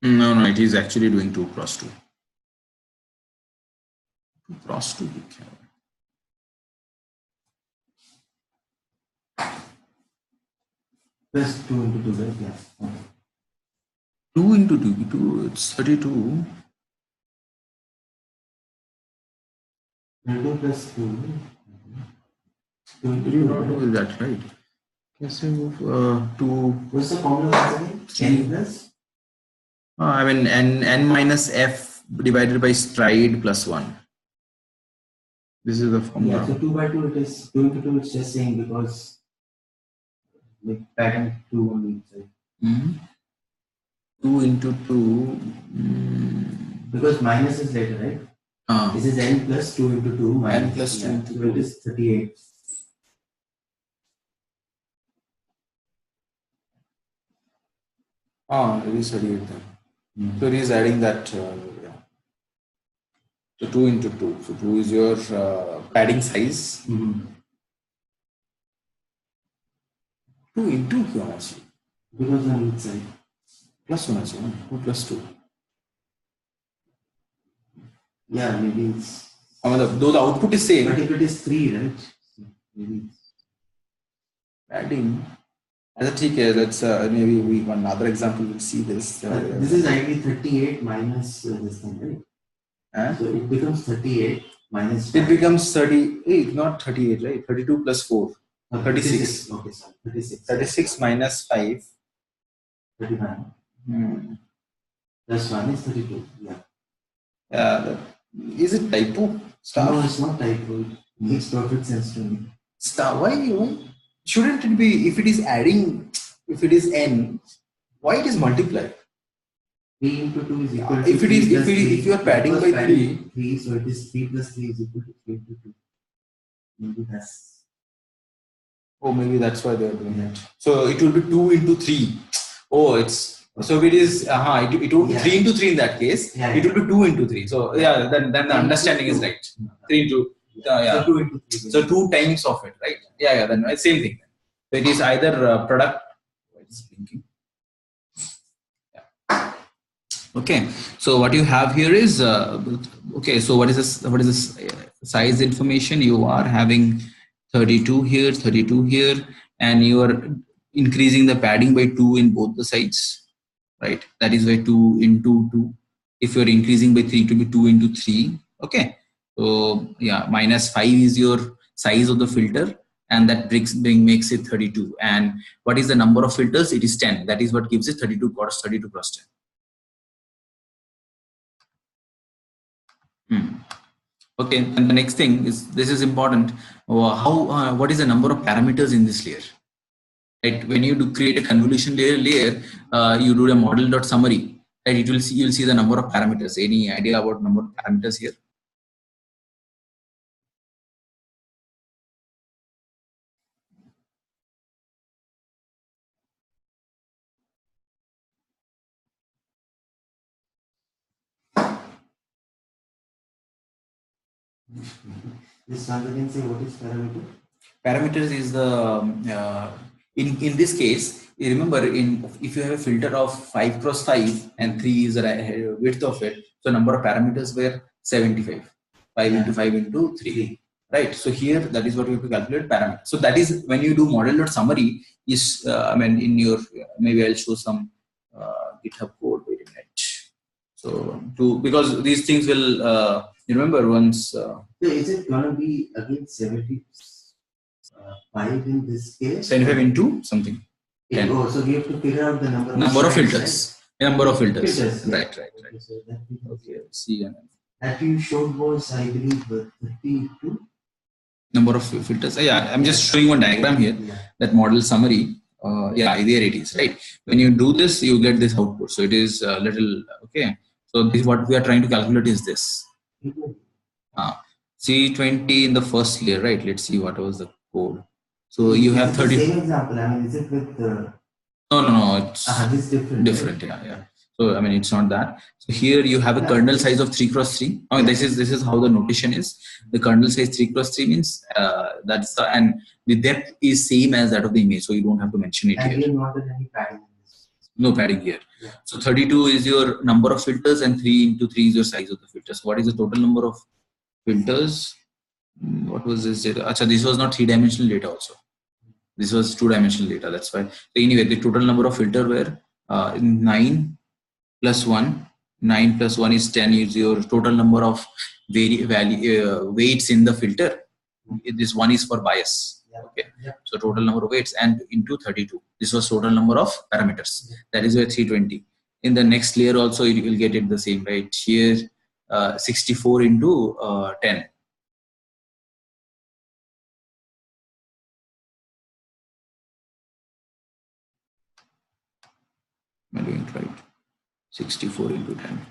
No, it is actually doing 2 cross 2. 2 cross 2. Plus 2 into 2, right? Yes. Okay. 2 into 2, it's 32. 32 plus 2. 2 into 2. Is that right? Can I move 2? What's the formula again? N plus? I mean n minus f divided by stride plus 1. This is the formula. Yeah, so 2 by 2 it is 2 into 2, it's just saying because like pattern 2 on each side. 2 into 2. Because minus is later, right? This is n plus 2 into 2 minus. N plus 2 into 2. So it is 38. It is 38 then. So it is adding that. So 2 into 2. So 2 is your padding size. 2 into actually. Because on each side. Plus 1 actually. 2 plus 2. Yeah, maybe it's. Though the output is same. But if it is 3, right? So maybe it's. Padding. Let's maybe one other example will see this. This is ideally 38 minus this thing, right? So it becomes 38 minus 5. It becomes 38, not 38, right? 32 plus 4. 36. Okay, sorry. 36. 36 minus 5. 39. Plus 1 is 32. Yeah. Is it typo? No, it's not typo. It makes perfect sense to me. Why? Shouldn't it be, if it is adding, if it is n, why it is multiplied? 3 into 2 is equal to if you are padding by 3, so it is 3 plus 3 is equal to 3 into 2. Maybe that's. Oh, maybe that's why they are doing it. So it will be 2 into 3. Oh, it's So if it is, it would be 3 into 3 in that case. Yeah, It will be 2 into 3. So yeah, then the understanding is right. 3 into, yeah. So 2 into 3. So 2 times of it, right? Yeah, then same thing. So it is either product. It's blinking. Yeah. Okay. So what you have here is okay. So what is this? What is this size information? You are having 32 here, 32 here, and you are increasing the padding by 2 in both the sides, right? That is why 2 into 2. If you're increasing by 3, to be 2 into 3. Okay. So yeah, minus 5 is your size of the filter, and that makes it 32. And what is the number of filters? It is 10. That is what gives it 32 cross 32 cross 10. Okay, and the next thing is, this is important. What is the number of parameters in this layer? Right, when you do create a convolution layer, you do a model.summary. Right, you'll see the number of parameters. Any idea about number of parameters here? This one can say what is parameter? Parameters is the in this case, you remember, if you have a filter of 5 cross 5 and 3 is the width of it, so number of parameters were 75. 5 into 5 into 3. Right. So here, that is what we have to calculate parameter. So that is when you do model.summary is I mean, in your maybe I'll show some GitHub code. Wait a minute. So because these things will you remember once. So is it gonna be again 75 in this case? 75 into something. Oh, so we have to figure out the number of filters. Right? Number of filters. Yeah. Right. Okay, so okay. See. That you showed was, I believe, 32. Number of filters. Yeah, I'm just showing one diagram here. Yeah. That model summary. Yeah, there it is. Right. When you do this, you get this output. So it is a little okay. So this, what we are trying to calculate is this. C20 in the first layer. Right. Let's see what was the code. So you have 30. Same example. I mean, is it with the? No. It's this different. Different. Right? Yeah. So I mean, it's not that. So here you have a kernel size of 3 cross 3. I mean, this is how the notation is. The kernel size 3 cross 3 means that's the, and the depth is same as that of the image. So you don't have to mention it here. And you not any padding. No padding here. Yeah. So 32 is your number of filters, and 3 into 3 is your size of the filters. What is the total number of filters? What was this data? Achha, this was not 3-dimensional data also. This was 2-dimensional data. That's why. So anyway, the total number of filter were 9 plus 1. 9 plus 1 is 10. Is your total number of weights in the filter. This one is for bias. Okay. So total number of weights, and into 32. This was total number of parameters. That is where 320. In the next layer also, you will get it the same, right? Here 64 into 10. Am I doing it right? 64 into 10.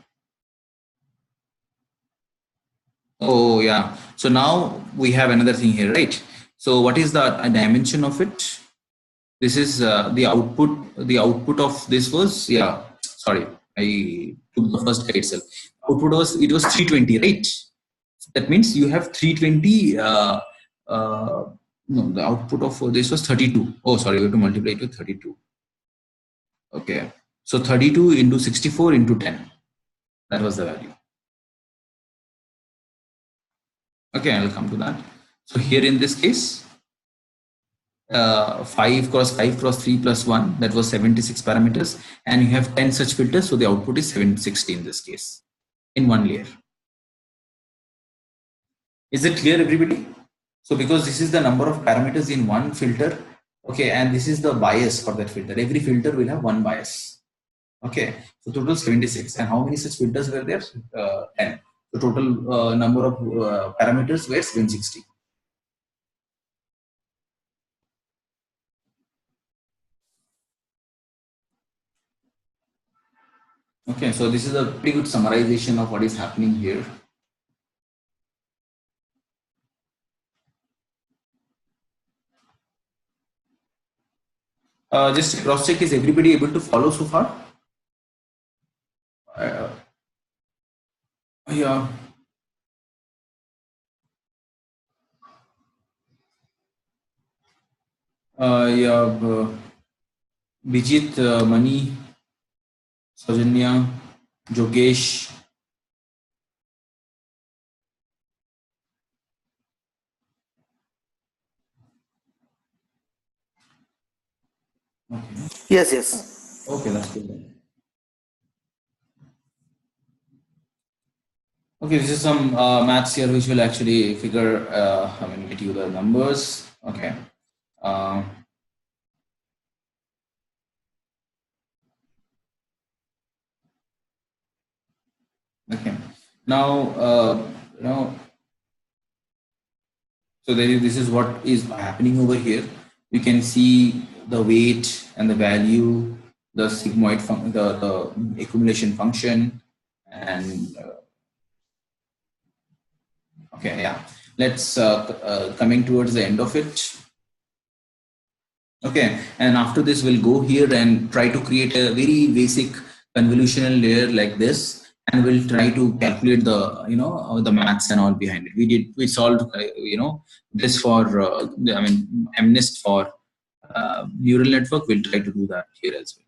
Oh yeah. So now we have another thing here, right? So what is the dimension of it? This is the output. The output of this was, yeah. Sorry, I took the first guide itself. Output was, it was 320, right? That means you have 320. No, the output of this was 32. Oh, sorry, we have to multiply it with 32. Okay. So 32 into 64 into 10. That was the value. Okay, I'll come to that. So here in this case, 5 cross 5 cross 3 plus 1, that was 76 parameters, and you have 10 such filters, so the output is 760 in this case, in one layer. Is it clear, everybody? So because this is the number of parameters in one filter, okay, and this is the bias for that filter. Every filter will have one bias. Okay, so total 76, and how many such filters were there? 10. The total number of parameters were 760. Okay, so this is a pretty good summarization of what is happening here. Just cross check, is everybody able to follow so far? Yeah. Yeah. Bijit, Mani, Saujanya, Jogesh. Okay. Yes, yes. Okay, that's good then. Okay, this is some maths here which will actually figure, get you the numbers. Okay. Uh, okay. Now, you know, so this is what is happening over here. You can see the weight and the value, the sigmoid, the accumulation function, and okay, yeah. Let's coming towards the end of it. Okay, and after this, we'll go here and try to create a very basic convolutional layer like this, and we'll try to calculate the the maths and all behind it. We solved this for MNIST for neural network. We'll try to do that here as well.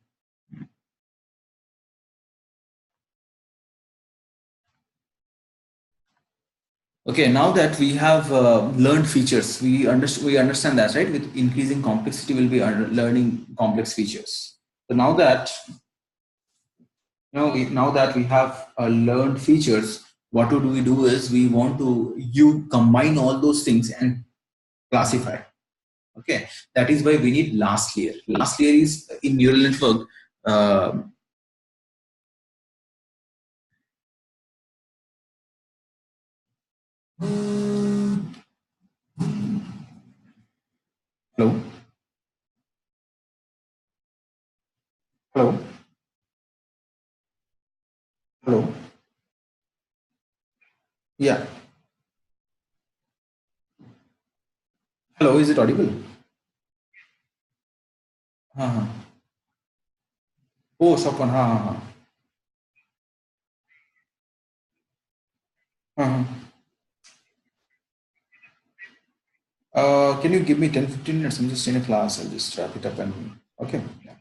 Okay, now that we have learned features, we understand that, right? With increasing complexity, we'll be learning complex features. So now that now that we have learned features, what do we do is we want to you combine all those things and classify. Okay, that is why we need last layer. Last layer is in neural network. Uh, Hello, hello, hello. Yeah, hello. Is it audible? Uh-huh. Oh, shop one. Uh-huh. Uh-huh. Can you give me 10-15 minutes? I'm just in a class. I'll just wrap it up and okay. Yeah.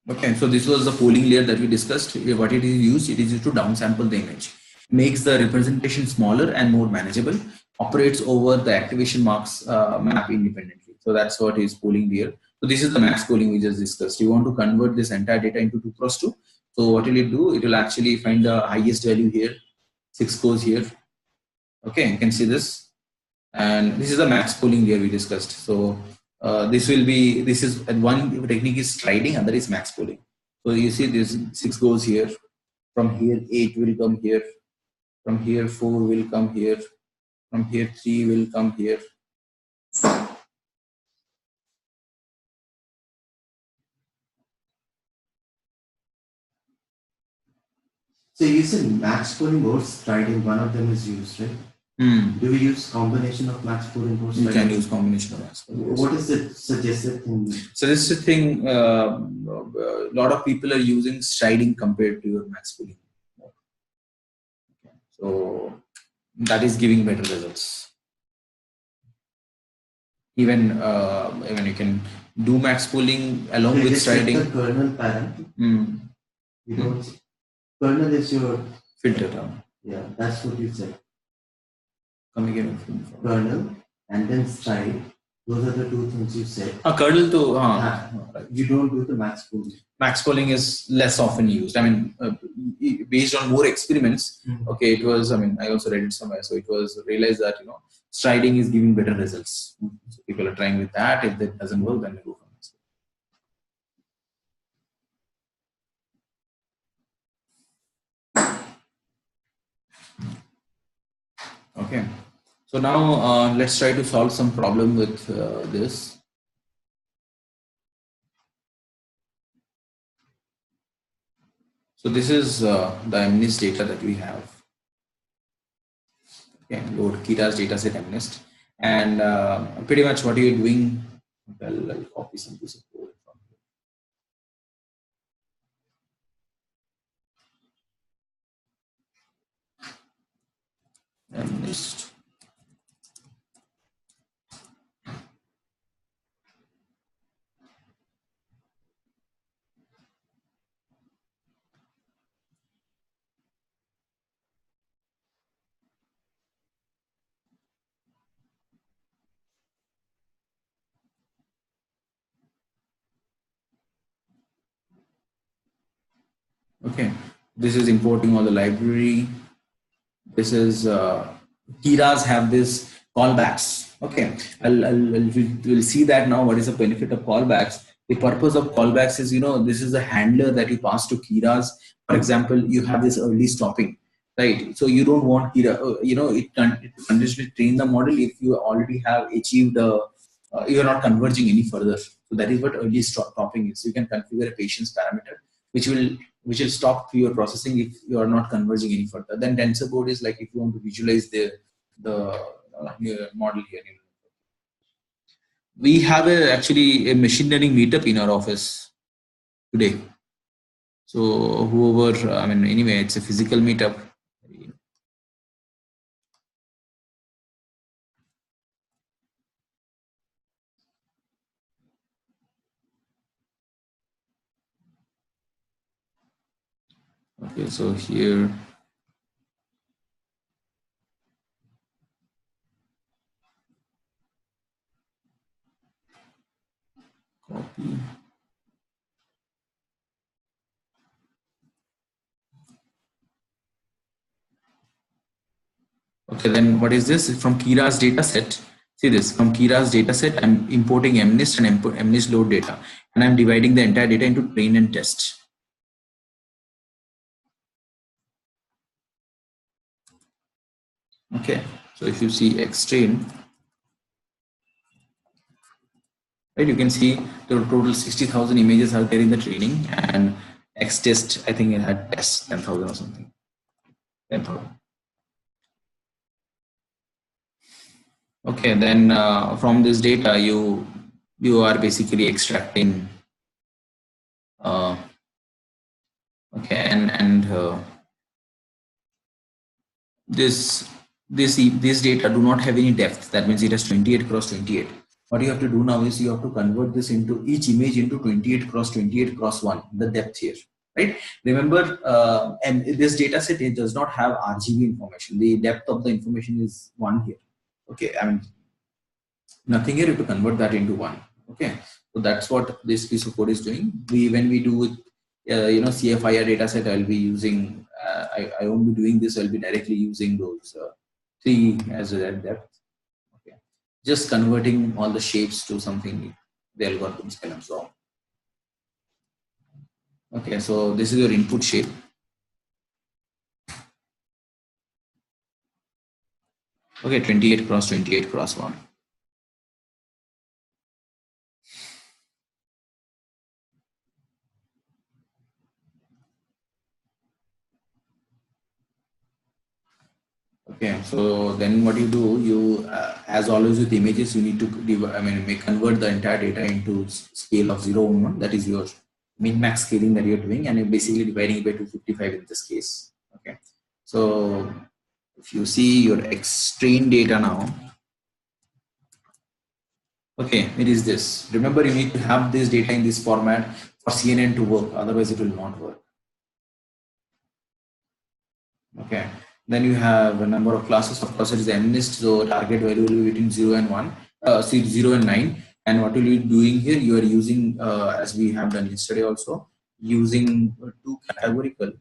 Okay, so this was the polling layer that we discussed. What it is used, it is used to downsample the image, makes the representation smaller and more manageable, operates over the activation marks map independently. So that's what is polling layer. So this is the max polling we just discussed. You want to convert this entire data into 2 cross 2. So what will it do? It will actually find the highest value here, 6 goes here. Okay, you can see this. And this is the max polling layer we discussed. So this is one technique is sliding, other is max polling. So you see this 6 goes here, from here 8 will come here, from here 4 will come here, from here 3 will come here. So you said max polling or striding, one of them is used, right? Do we use combination of max polling or striding? You can use combination of max polling. What is the suggested thing? Suggested thing, a lot of people are using striding compared to your max polling. So that is giving better results. Even you can do max polling along with striding. The kernel parent. You don't. Kernel is your filter. Yeah, that's what you said. Come again. Kernel and then stride. Those are the two things you said. Kernel to right. You don't do the max polling. Max polling is less often used. I mean, based on more experiments. Okay, it was. I mean, I also read it somewhere. So it was realized that striding is giving better results. So people are trying with that. If that doesn't work, then they go for max polling. Okay. So now let's try to solve some problem with this. So this is the MNIST data that we have. Okay, load Kita's dataset MNIST, and pretty much what you're doing I'll copy some piece of code from here. And next. Okay, this is importing all the library. This is Kiras have this callbacks. Okay, we'll see that now. What is the benefit of callbacks? The purpose of callbacks is, this is a handler that you pass to Kiras. For example, you have this early stopping, right? So you don't want Kira, it continuously train the model if you already have achieved, you're not converging any further. So that is what early stopping is. You can configure a patience parameter, which will stop your processing if you are not converging any further. Then tensor board is like if you want to visualize the model here. We have actually a machine learning meetup in our office today. So whoever, anyway, it's a physical meetup. Okay, so here. Copy. Okay, then what is this? From Kira's data set. See this, from Kira's data set, I'm importing MNIST and MNIST load data, and I'm dividing the entire data into train and test. Okay, so if you see X-train, right, you can see the total 60,000 images are there in the training, and X-test, I think it had test 10,000 or something. 10,000. Okay, then from this data, you are basically extracting. Okay, and this data do not have any depth. That means it has 28 cross 28. What you have to do now is you have to convert this into each image into 28 cross 28 cross 1, the depth here, right? Remember, and this data set, it does not have RGB information. The depth of the information is 1 here. Okay, nothing here, you have to convert that into 1. Okay, so that's what this piece of code is doing. When we do with CFIR data set, I'll be using, I won't be doing this, I'll be directly using those 3 as a depth. Okay, just converting all the shapes to something the algorithms can absorb. Okay, so this is your input shape. Okay, 28 cross 28 cross 1. Okay, so then what you do, you as always with images, you need to convert the entire data into scale of 0, 1. That is your min max scaling that you're doing, and you're basically dividing it by 255 in this case. Okay, so if you see your X-train data now, okay, it is this. Remember, you need to have this data in this format for CNN to work, otherwise it will not work. Okay, then you have a number of classes. Of course, it is MNIST, so target value will be between 0 and 1, 0 and 9. And what will you be doing here? You are using, as we have done yesterday also, using 2 categorical.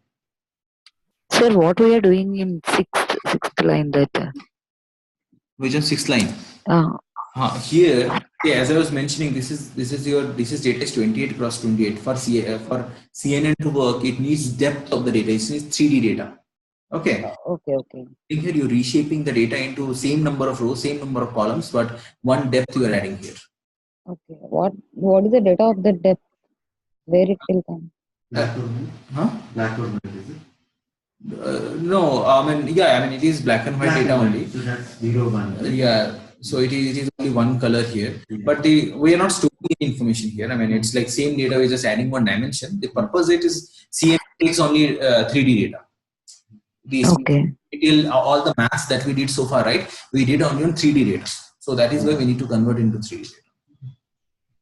Sir, what we are doing in sixth line that? Which is 6th line? Here, as I was mentioning, this is data is 28 cross 28. For CNN to work, it needs depth of the data. It needs 3D data. Okay. Okay. Here you're reshaping the data into same number of rows, same number of columns, but 1 depth you are adding here. Okay. What is the data of the depth? Where it will come? Black or white, is it? No, it is black and white data only. So that's 0, 1. Yeah. So it is only one color here, but we are not storing any information here. I mean, it's like same data, we're just adding one dimension. The purpose it is CM takes only 3D data. Okay. All the maths that we did so far, right? We did only on 3D data. So that is why we need to convert into 3D data.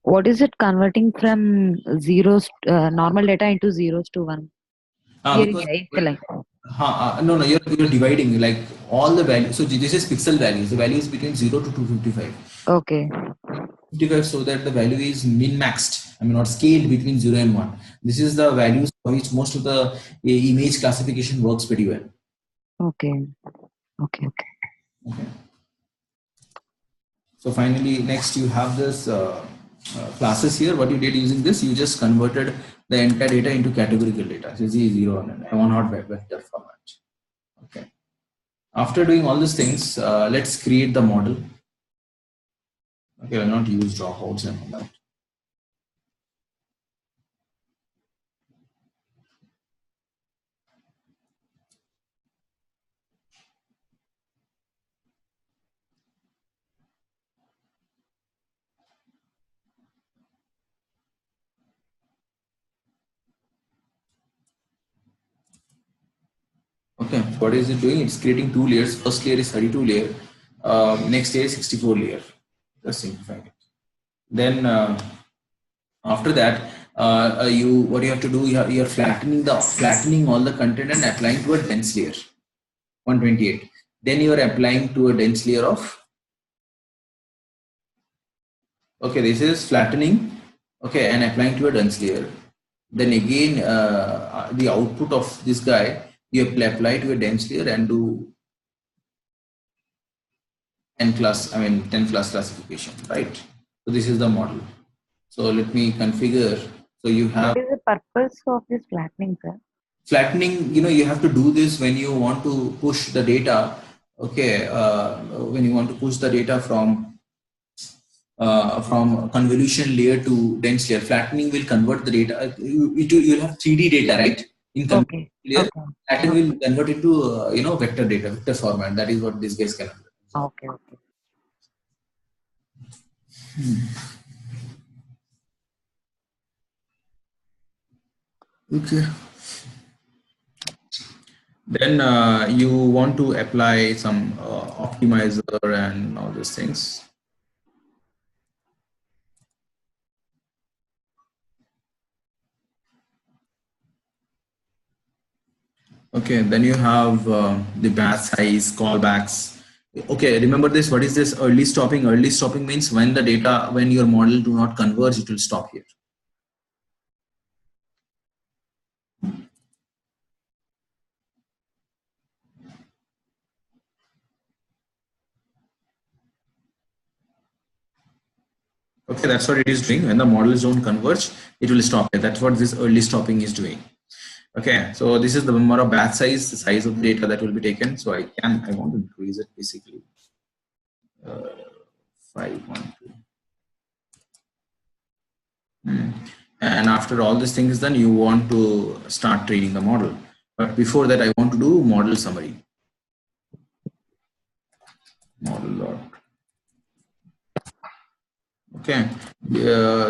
What is it converting from zeros, normal data into zeros to one? Here Because is like. no, you're dividing like all the values. So this is pixel values. The value is between 0 to 255. Okay. 55 so that the value is min-maxed. I mean, not scaled between 0 and 1. This is the values for which most of the image classification works pretty well. Okay. Okay. Okay. So finally, next you have this classes here. What you did using this, you just converted the entire data into categorical data. So Z0 and one-hot vector format. Okay. After doing all these things, let's create the model. Okay, I'll not use dropouts and all that. Okay, what is it doing? It's creating two layers. First layer is 32 layer. Next layer is 64 layer. Just simplifying it. Then after that, what you have to do? You're flattening all the content and applying to a dense layer, 128. Then you are applying to a dense layer of. Okay, this is flattening. Okay, and applying to a dense layer. Then again, the output of this guy, you apply to a dense layer and do 10 class classification, right? So this is the model. So let me configure. So you have What is the purpose of this flattening, sir? flattening. You have to do this when you want to push the data. Okay, when you want to push the data from convolution layer to dense layer, flattening will convert the data. You'll have 3D data, right? In convolution layer, flattening will convert into vector data, vector format. That is what this guys can do. Okay. Okay. Then you want to apply some optimizer and all those things. Okay, then you have the batch size, callbacks. Okay, remember this. What is this early stopping? Early stopping means when your model do not converge, it will stop here. Okay, that's what it is doing. When the models don't converge, it will stop here. That's what this early stopping is doing. Okay, so this is the number of batch size, the size of the data that will be taken. So I want to increase it basically. 512. And after all this thing is done, you want to start training the model. But before that, I want to do model summary. Model dot. Okay.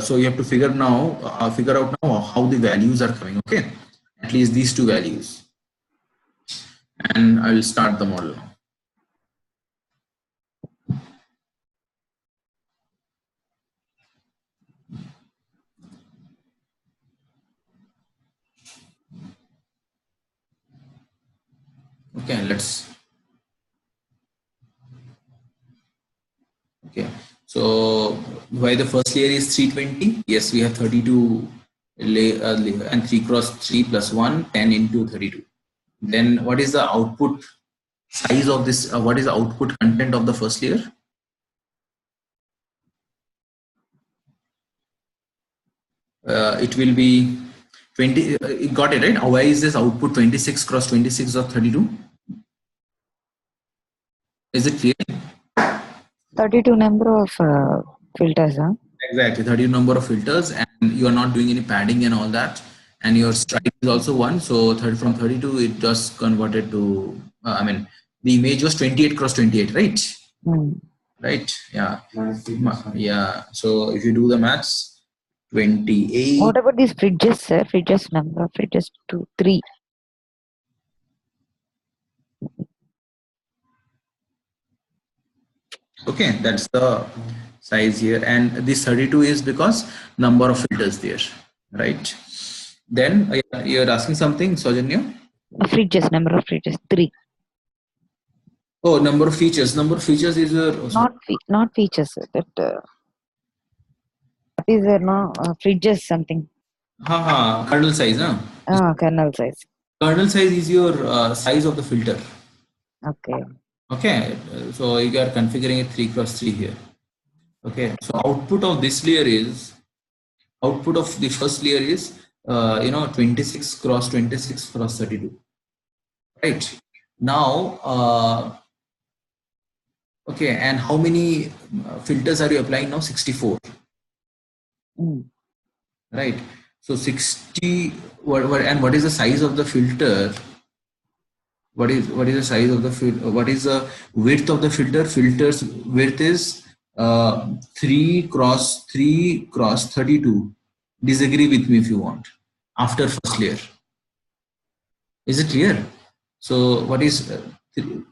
So you have to figure out now how the values are coming. Okay. At least these two values. And I will start the model now. Okay, okay. So why the first layer is 320? Yes, we have 32 layer and 3 cross 3 plus 1, 10 into 32. Then what is the output size of this? What is the output content of the first layer? It will be 20. Got it, right? Why is this output 26 cross 26 of 32? Is it clear? 32 number of filters, huh? Exactly, 32 number of filters, and you are not doing any padding and all that. And your stripe is also 1. So from 32, it just converted to, the image was 28 cross 28, right? right? Yeah. Minus 3 plus 1. Yeah. So if you do the maths, 28. What about these fridges, sir? Fridges, number of fridges, 2, 3. Okay, that's the size here, and this 32 is because number of filters there, right? Then you're asking something, Saujanya? Fridges, number of fridges, 3. Oh, number of features. Number of features is your Not features, sir. That is no fridges something. kernel size, huh? Kernel size. Kernel size is your size of the filter. Okay. Okay, so you are configuring a 3 cross 3 here. Okay, so output of this layer is, output of the first layer is 26 cross 26 cross 32, right? Now okay, and how many filters are you applying now? 64, right? So 60, what is the size of the filter? What is the size of the filter? What is the width of the filter? Filter's width is 3 cross 3 cross 32. Disagree with me if you want. After first layer, is it clear? So what is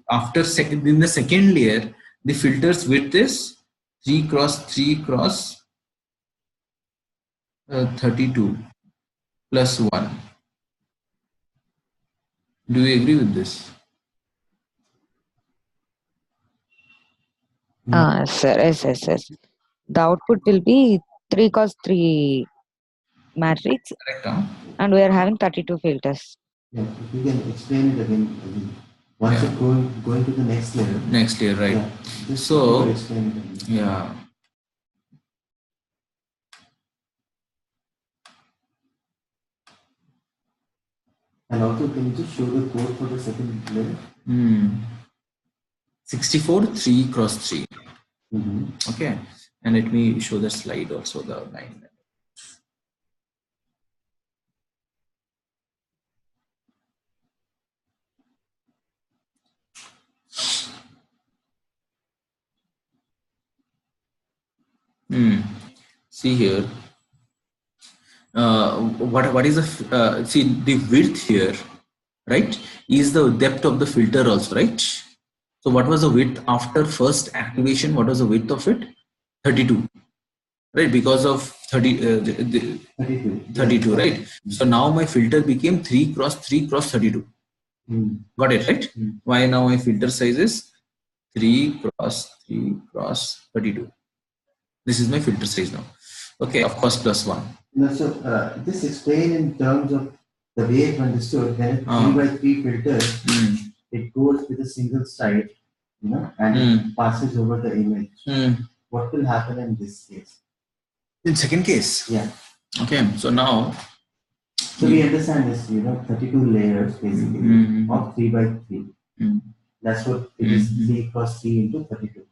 after second, in the second layer, the filter's width is 3 cross 3 cross 32 plus 1. Do you agree with this? Sir, yes. The output will be 3 cos 3 matrix, Correct, huh? and we are having 32 filters. Yeah, if you can explain it again. Once Yeah. you're going to the next layer. Next layer, right? Yeah, just So explain it again. yeah. And also, can you just show the code for the second layer? 64 3 cross 3. Mm-hmm. Okay, and let me show the slide also, the line. See here, what is the see the width here, right, is the depth of the filter also, right? So what was the width after first activation? What was the width of it? 32, right? Because of 32, right? So now my filter became 3 cross 3 cross 32. Got it, right? Why now my filter size is 3 cross 3 cross 32. This is my filter size now. Okay, of course, plus 1. No, so this explain in terms of the way it's understood. When a 3 by 3 filter, it goes with a single stride, and it passes over the image. What will happen in this case? In second case? Yeah. Okay, so now. So we understand this, 32 layers basically of 3 by 3. That's what it is, 3 cross 3 into 32.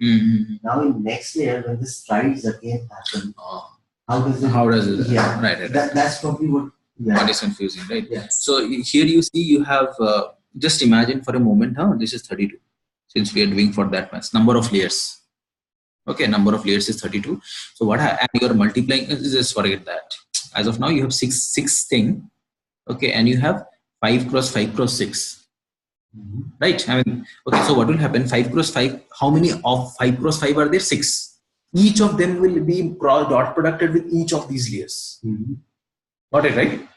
Now in next layer, when the strides again happen, how does it? Yeah, right. That's probably what. Yeah. What is confusing, right? Yes. So here you see you have just imagine for a moment, this is 32. Since we are doing for that much number of layers. Okay, number of layers is 32. So what and you're multiplying, just forget that. As of now, you have six thing. Okay, and you have 5 cross 5 cross 6. Right? I mean, okay, so what will happen? 5 cross 5, how many of 5 cross 5 are there? 6. Each of them will be dot producted with each of these layers. Got it, right?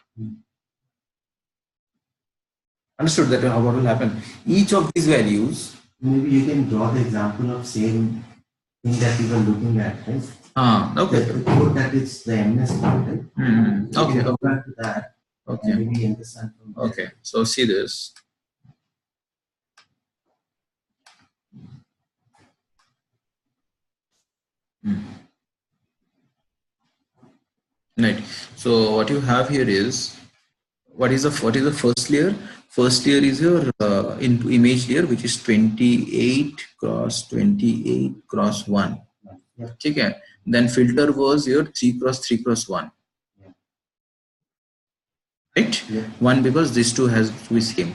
Understood that what will happen? Each of these values. Maybe you can draw the example of same thing that we were looking at, right? Okay. The code that is the MS code, right? Okay. Go back to that. Okay. And maybe understand from there. Okay. So see this. Right. So what you have here is what is the first layer? First layer is your image layer, which is 28 cross 28 cross 1. Okay. Then filter was your 3 cross 3 cross 1. Right? Yeah. 1 because this two has to be same.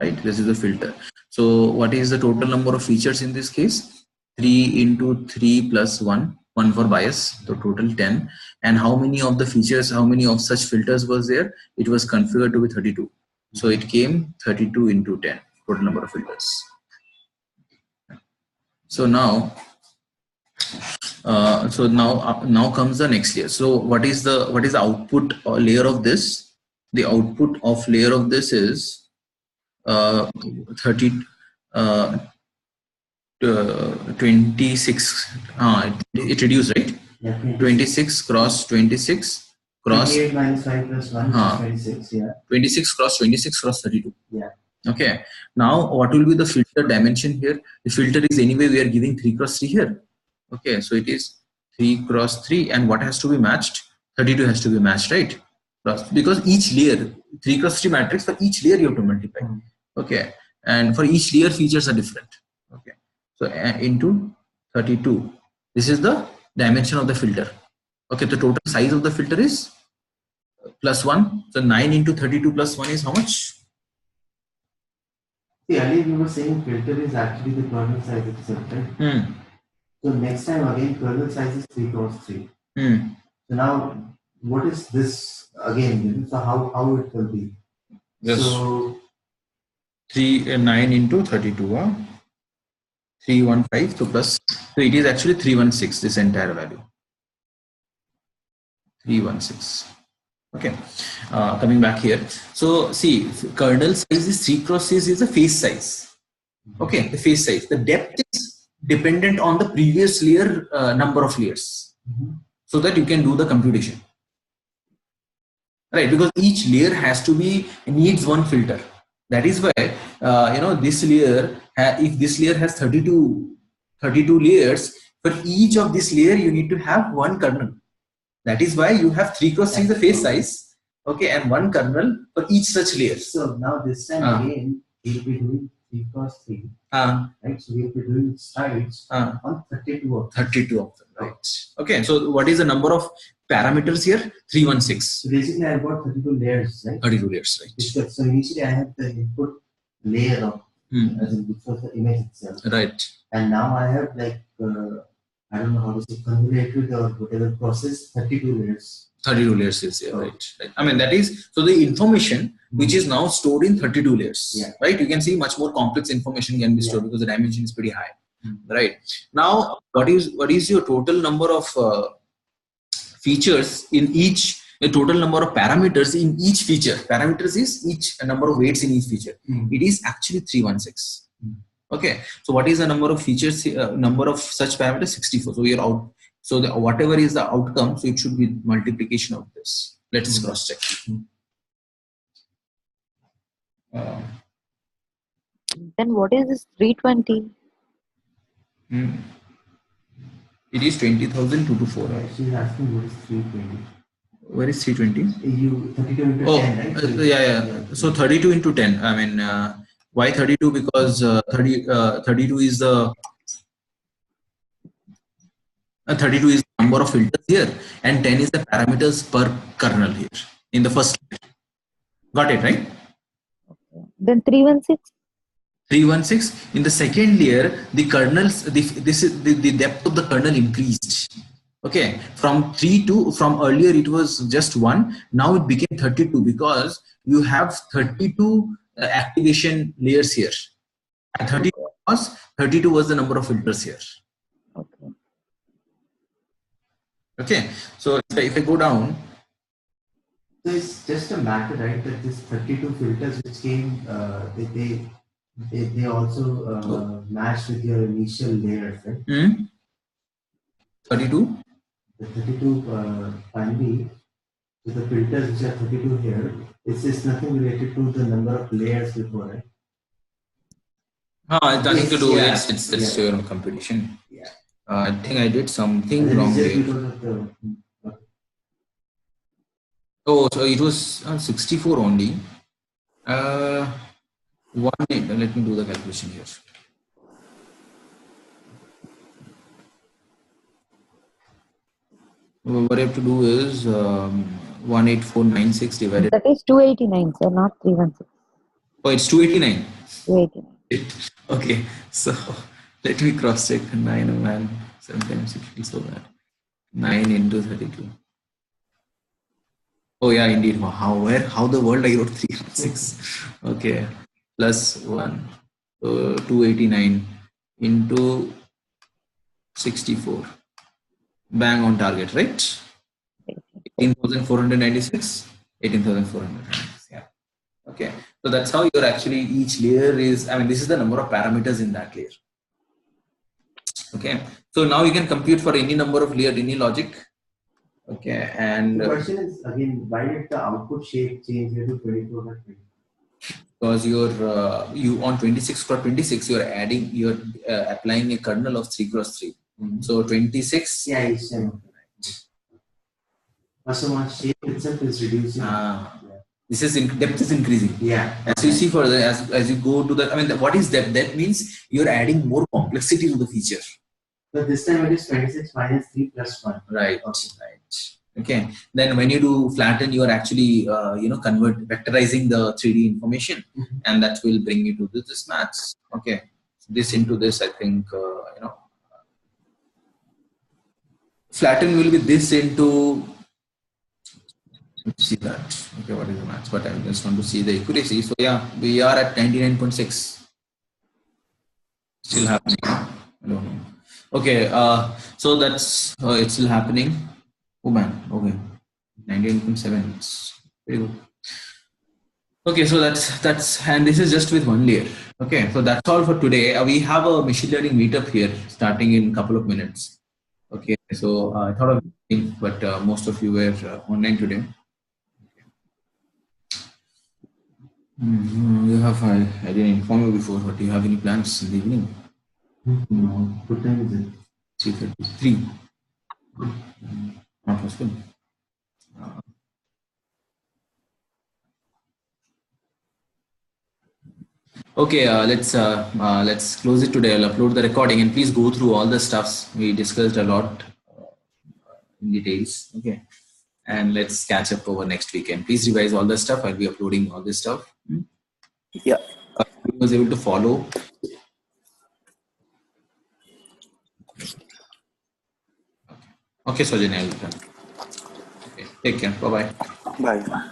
Right? This is the filter. So what is the total number of features in this case? 3 into 3 plus 1, 1 for bias, so total 10. And how many of the features, how many of such filters was there? It was configured to be 32. So it came 32 into 10, total number of filters. So now, now comes the next layer. So what is the output layer of this? The output of layer of this is 26 it reduced, right? Yeah, 26 cross 26 cross 28 minus 5 plus 1 is 26. Yeah. 26 cross 32. Yeah. Okay. Now what will be the filter dimension here? The filter is anyway we are giving 3 cross 3 here. Okay, so it is 3 cross 3, and what has to be matched? 32 has to be matched, right? Because each layer, 3 cross 3 matrix, for each layer you have to multiply. Okay, and for each layer features are different. Okay, so into 32, this is the dimension of the filter. Okay, the total size of the filter is plus 1. So 9 into 32 plus 1 is how much? See, earlier we were saying filter is actually the kernel size itself, right? So next time again, kernel size is 3 cross 3. So now, what is this again? So how it will be? Yes. So 9 into 32. 315. So plus. So it is actually 316. This entire value. 316. Okay. Coming back here. So see, kernel size is 3 cross 6 is the face size. Okay, the face size. The depth is dependent on the previous layer number of layers, so that you can do the computation, right? Because each layer has to be needs one filter. That is why this layer, if this layer has 32 layers, for each of this layer you need to have one kernel. That is why you have 3 cross 3 the face size, okay, and one kernel for each such layer. So now this time again we'll be doing 3 cross 3. Right, so we'll be doing strides on 32 of them. 32 of them, right? Okay, so what is the number of parameters here? 316. So basically, I've got 32 layers, right? 32 layers, right? So initially, I have the input layer of, as in which was the image itself, right? And now I have like I don't know how to say, convoluted or whatever process, 32 layers. 32 layers is right. I mean, that is, so the information which is now stored in 32 layers, right? You can see much more complex information can be stored because the dimension is pretty high, right? Now, what is your total number of features in each, a total number of parameters in each feature? Parameters is each number of weights in each feature. It is actually 316. Okay, so what is the number of features, number of such parameters? 64. So we are out. So whatever is the outcome, so it should be multiplication of this. Let's cross check. Then what is this 320? It is 20,224. She's asking what is 320. Where is 320? You 32 into 10, right? Yeah. So 32 into 10. I mean, why 32? Because 32 is the 32 is the number of filters here, and 10 is the parameters per kernel here in the first layer. Got it, right? Okay. Then 316? 316 in the second layer, the kernels, the depth of the kernel increased. Okay, from 3 to, from earlier it was just 1, now it became 32 because you have 32 activation layers here. At 32 was the number of filters here. Okay. Okay, so if I go down, so it's just a matter, right? That this 32 filters which came, they also matched with your initial layers, right? 32. The 32 finally, with the filters which are 32 here, it's just nothing related to the number of layers before, right? It's nothing to do with it's your own computation. Yeah. I think I did something wrong here. Oh, so it was 64 only. Let me do the calculation here. What I have to do is 18496 divided. That is 289, sir, not 316. Oh, it's 289. 289. Okay, so Let me cross check. 9, oh man. Sometimes it feels so bad. 9 into 32. Oh yeah, indeed. How the world I wrote 3 and 6. Okay. Plus 1. So 289 into 64. Bang on target, right? 18,496. 18,496. Yeah. Okay. So that's how you're actually, each layer is, I mean, this is the number of parameters in that layer. Okay. So now you can compute for any number of layer, any logic. Okay. And the question is again, why did the output shape change here to 24 by 20? Because you on 26x26 you're applying a kernel of 3x3. So 26. Yeah, it's so much shape itself is reducing. This is depth is increasing. Yeah. As you see further, as you go to the, I mean, what is depth? That means you're adding more complexity to the feature. But this time it is 26 minus 3 plus 1. Right. Right. Okay. Then when you do flatten, you are actually vectorizing the 3D information, and that will bring you to this maths. Okay. This into this, I think flatten will be this into. Let's see that. Okay, what is the maths? But I just want to see the accuracy. So yeah, we are at 99.6. Still happening. I don't know. Okay. So that's it's still happening. Oh man. Okay. 98.7. It's pretty good. Okay, so that's and this is just with one layer. Okay, so that's all for today. We have a machine learning meetup here starting in a couple of minutes. Okay, so I thought of it, but most of you were online today. You have I didn't inform you before, but do you have any plans in the evening? No. What time is it? 3:33. Not possible. Okay, let's close it today. I'll upload the recording and please go through all the stuffs we discussed a lot in details. Okay, and let's catch up over next weekend. Please revise all the stuff. I'll be uploading all this stuff. Yeah. I was able to follow. Okay, Sajjan, I'll be done. Okay, take care. Bye bye. Bye.